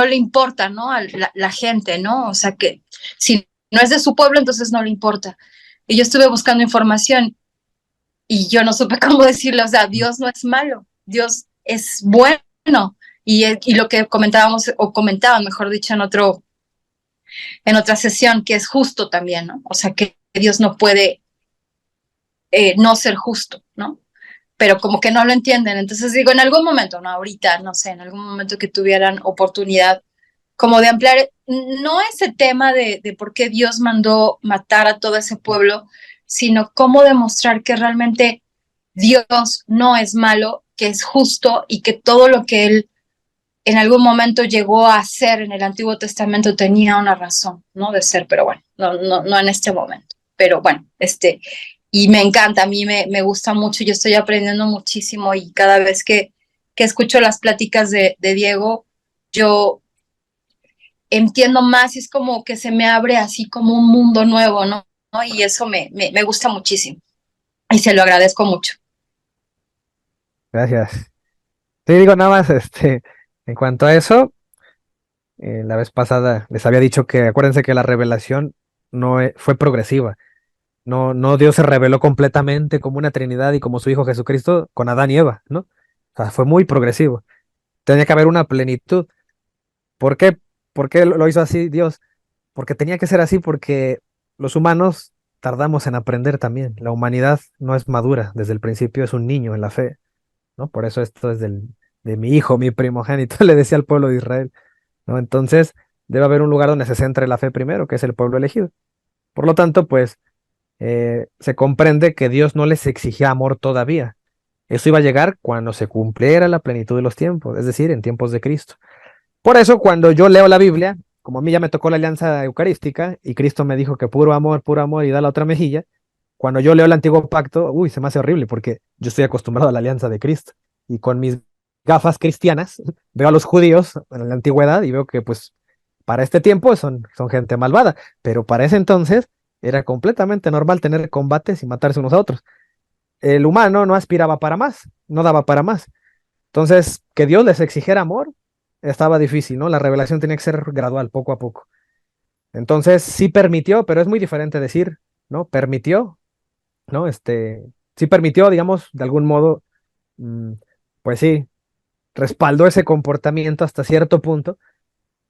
le importa, ¿no? A la gente, ¿no? O sea, que si no es de su pueblo, entonces no le importa. Y yo estuve buscando información y yo no supe cómo decirle, o sea, Dios no es malo, Dios es bueno, y lo que comentábamos, o comentaban, mejor dicho, en otra sesión, que es justo también, ¿no? O sea, que Dios no puede no ser justo, ¿no? Pero como que no lo entienden. Entonces digo, en algún momento, no ahorita, no sé, en algún momento que tuvieran oportunidad como de ampliar, no ese tema de por qué Dios mandó matar a todo ese pueblo, sino cómo demostrar que realmente Dios no es malo, que es justo y que todo lo que Él en algún momento llegó a hacer en el Antiguo Testamento tenía una razón, ¿no? De ser, pero bueno, no en este momento. Pero bueno, y me encanta, a mí me gusta mucho, yo estoy aprendiendo muchísimo y cada vez que escucho las pláticas de Diego, yo entiendo más y es como que se me abre así como un mundo nuevo, ¿no? Y eso me gusta muchísimo y se lo agradezco mucho. Gracias. Sí, digo nada más, en cuanto a eso, la vez pasada les había dicho que acuérdense que la revelación no fue progresiva. No, Dios se reveló completamente como una Trinidad y como su Hijo Jesucristo con Adán y Eva, ¿no? O sea, fue muy progresivo. Tenía que haber una plenitud. ¿Por qué? ¿Por qué lo hizo así Dios? Porque tenía que ser así porque los humanos tardamos en aprender también. La humanidad no es madura, desde el principio es un niño en la fe, ¿no? Por eso esto es de mi hijo, mi primogénito, le decía al pueblo de Israel, ¿no? Entonces, debe haber un lugar donde se centre la fe primero, que es el pueblo elegido. Por lo tanto, pues, se comprende que Dios no les exigía amor todavía. Eso iba a llegar cuando se cumpliera la plenitud de los tiempos, es decir, en tiempos de Cristo. Por eso, cuando yo leo la Biblia, como a mí ya me tocó la alianza eucarística y Cristo me dijo que puro amor y da la otra mejilla, cuando yo leo el antiguo pacto, uy, se me hace horrible porque yo estoy acostumbrado a la alianza de Cristo y con mis gafas cristianas veo a los judíos en la antigüedad y veo que pues para este tiempo son gente malvada, pero para ese entonces era completamente normal tener combates y matarse unos a otros. El humano no aspiraba para más, no daba para más. Entonces, que Dios les exigiera amor estaba difícil, ¿no? La revelación tenía que ser gradual, poco a poco. Entonces, sí permitió, pero es muy diferente decir, ¿no? Permitió, ¿no? Sí permitió, digamos, de algún modo, mm, pues sí, respaldó ese comportamiento hasta cierto punto,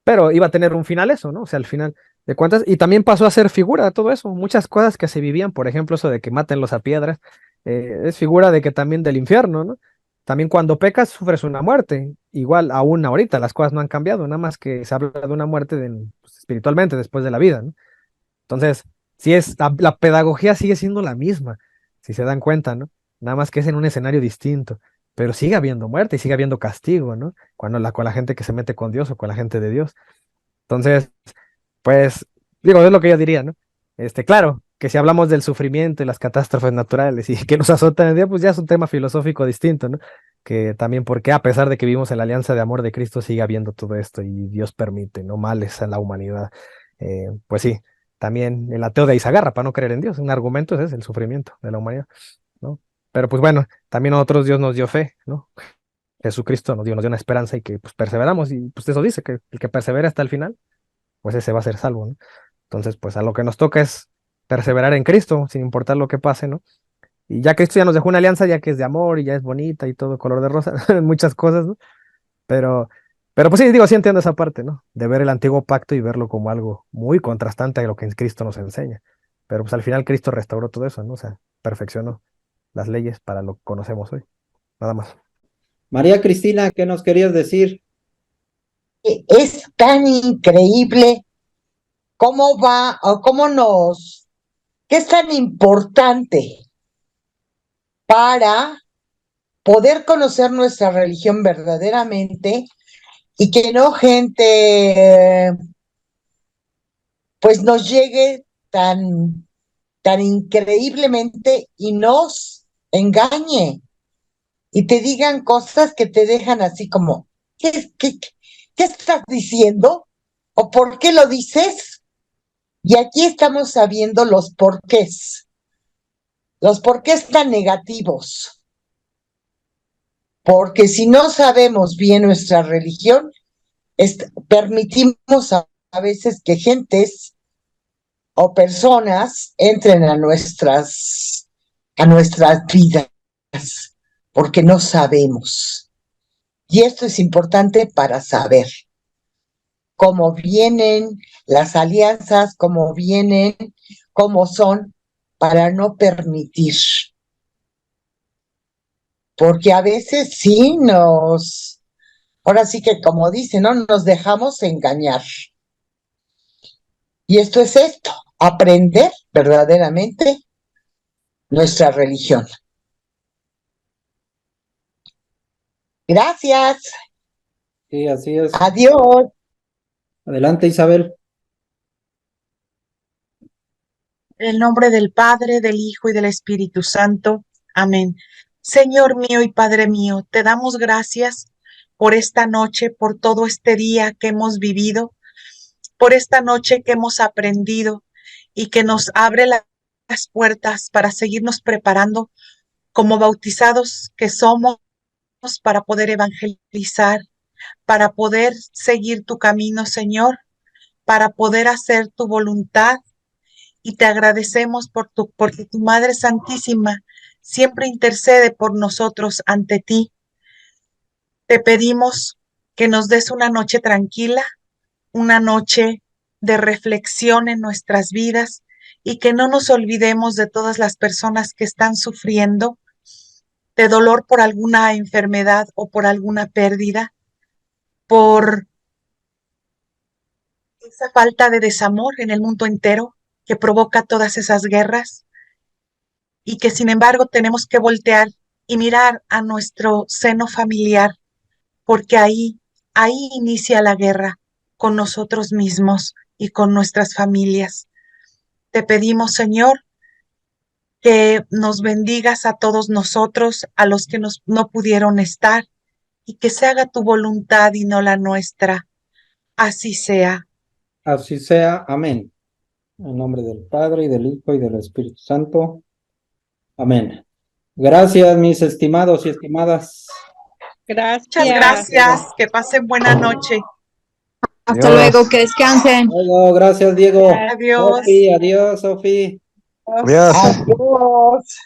pero iba a tener un final eso, ¿no? O sea, al final de cuentas, y también pasó a ser figura de todo eso, muchas cosas que se vivían, por ejemplo, eso de que mátenlos a piedras, es figura de que también del infierno, ¿no? También cuando pecas sufres una muerte, igual aún ahorita las cosas no han cambiado, nada más que se habla de una muerte pues, espiritualmente después de la vida, ¿no? Entonces, sí es, la pedagogía sigue siendo la misma, si se dan cuenta, ¿no? Nada más que es en un escenario distinto, pero sigue habiendo muerte y sigue habiendo castigo, ¿no? Con la gente que se mete con Dios o con la gente de Dios. Entonces, pues, digo, es lo que yo diría, ¿no? Claro, que si hablamos del sufrimiento y las catástrofes naturales y que nos azotan el día, pues ya es un tema filosófico distinto, ¿no? Que también porque a pesar de que vivimos en la alianza de amor de Cristo, sigue habiendo todo esto y Dios permite, ¿no? Males a la humanidad. Pues sí, también el ateo de ahí se agarra para no creer en Dios. Un argumento es el sufrimiento de la humanidad, ¿no? Pero pues bueno, también a nosotros Dios nos dio fe, ¿no? Jesucristo nos dio una esperanza y que pues perseveramos y pues eso dice que el que persevera hasta el final, pues ese va a ser salvo, ¿no? Entonces, pues a lo que nos toca es perseverar en Cristo, sin importar lo que pase, ¿no? Y ya Cristo ya nos dejó una alianza, ya que es de amor y ya es bonita y todo color de rosa, muchas cosas, ¿no? Pero, pero pues sí, digo, sí entiendo esa parte, ¿no? De ver el antiguo pacto y verlo como algo muy contrastante a lo que Cristo nos enseña. Pero pues al final Cristo restauró todo eso, ¿no? O sea, perfeccionó las leyes para lo que conocemos hoy. Nada más. María Cristina, ¿qué nos querías decir? Es tan increíble cómo va o qué es tan importante para poder conocer nuestra religión verdaderamente y que no gente pues nos llegue tan increíblemente y nos engañe y te digan cosas que te dejan así como, ¿qué estás diciendo? ¿O por qué lo dices? Y aquí estamos sabiendo los porqués tan negativos. Porque si no sabemos bien nuestra religión, permitimos a veces que gentes o personas entren a nuestras vidas, porque no sabemos. Y esto es importante para saber cómo vienen las alianzas, cómo vienen, cómo son, para no permitir. Porque a veces sí ahora sí que como dicen, ¿no? Nos dejamos engañar. Y esto es esto, aprender verdaderamente nuestra religión. Gracias. Sí, así es. Adiós. Adelante, Isabel. En el nombre del Padre, del Hijo y del Espíritu Santo. Amén. Señor mío y Padre mío, te damos gracias por esta noche, por todo este día que hemos vivido, por esta noche que hemos aprendido y que nos abre las puertas para seguirnos preparando como bautizados que somos para poder evangelizar, para poder seguir tu camino, Señor, para poder hacer tu voluntad. Y te agradecemos porque tu Madre Santísima siempre intercede por nosotros ante ti. Te pedimos que nos des una noche tranquila, una noche de reflexión en nuestras vidas y que no nos olvidemos de todas las personas que están sufriendo de dolor por alguna enfermedad o por alguna pérdida, por esa falta de desamor en el mundo entero que provoca todas esas guerras y que sin embargo tenemos que voltear y mirar a nuestro seno familiar porque ahí inicia la guerra con nosotros mismos y con nuestras familias. Te pedimos, Señor, que nos bendigas a todos nosotros, a los que no pudieron estar, y que se haga tu voluntad y no la nuestra. Así sea. Así sea. Amén. En nombre del Padre, y del Hijo, y del Espíritu Santo. Amén. Gracias, mis estimados y estimadas. Muchas Gracias. gracias. Que pasen buena noche. Hasta Adiós. luego, que descansen. Luego, gracias, Diego. Adiós. Sofi, adiós, Sofi. Adiós. Adiós.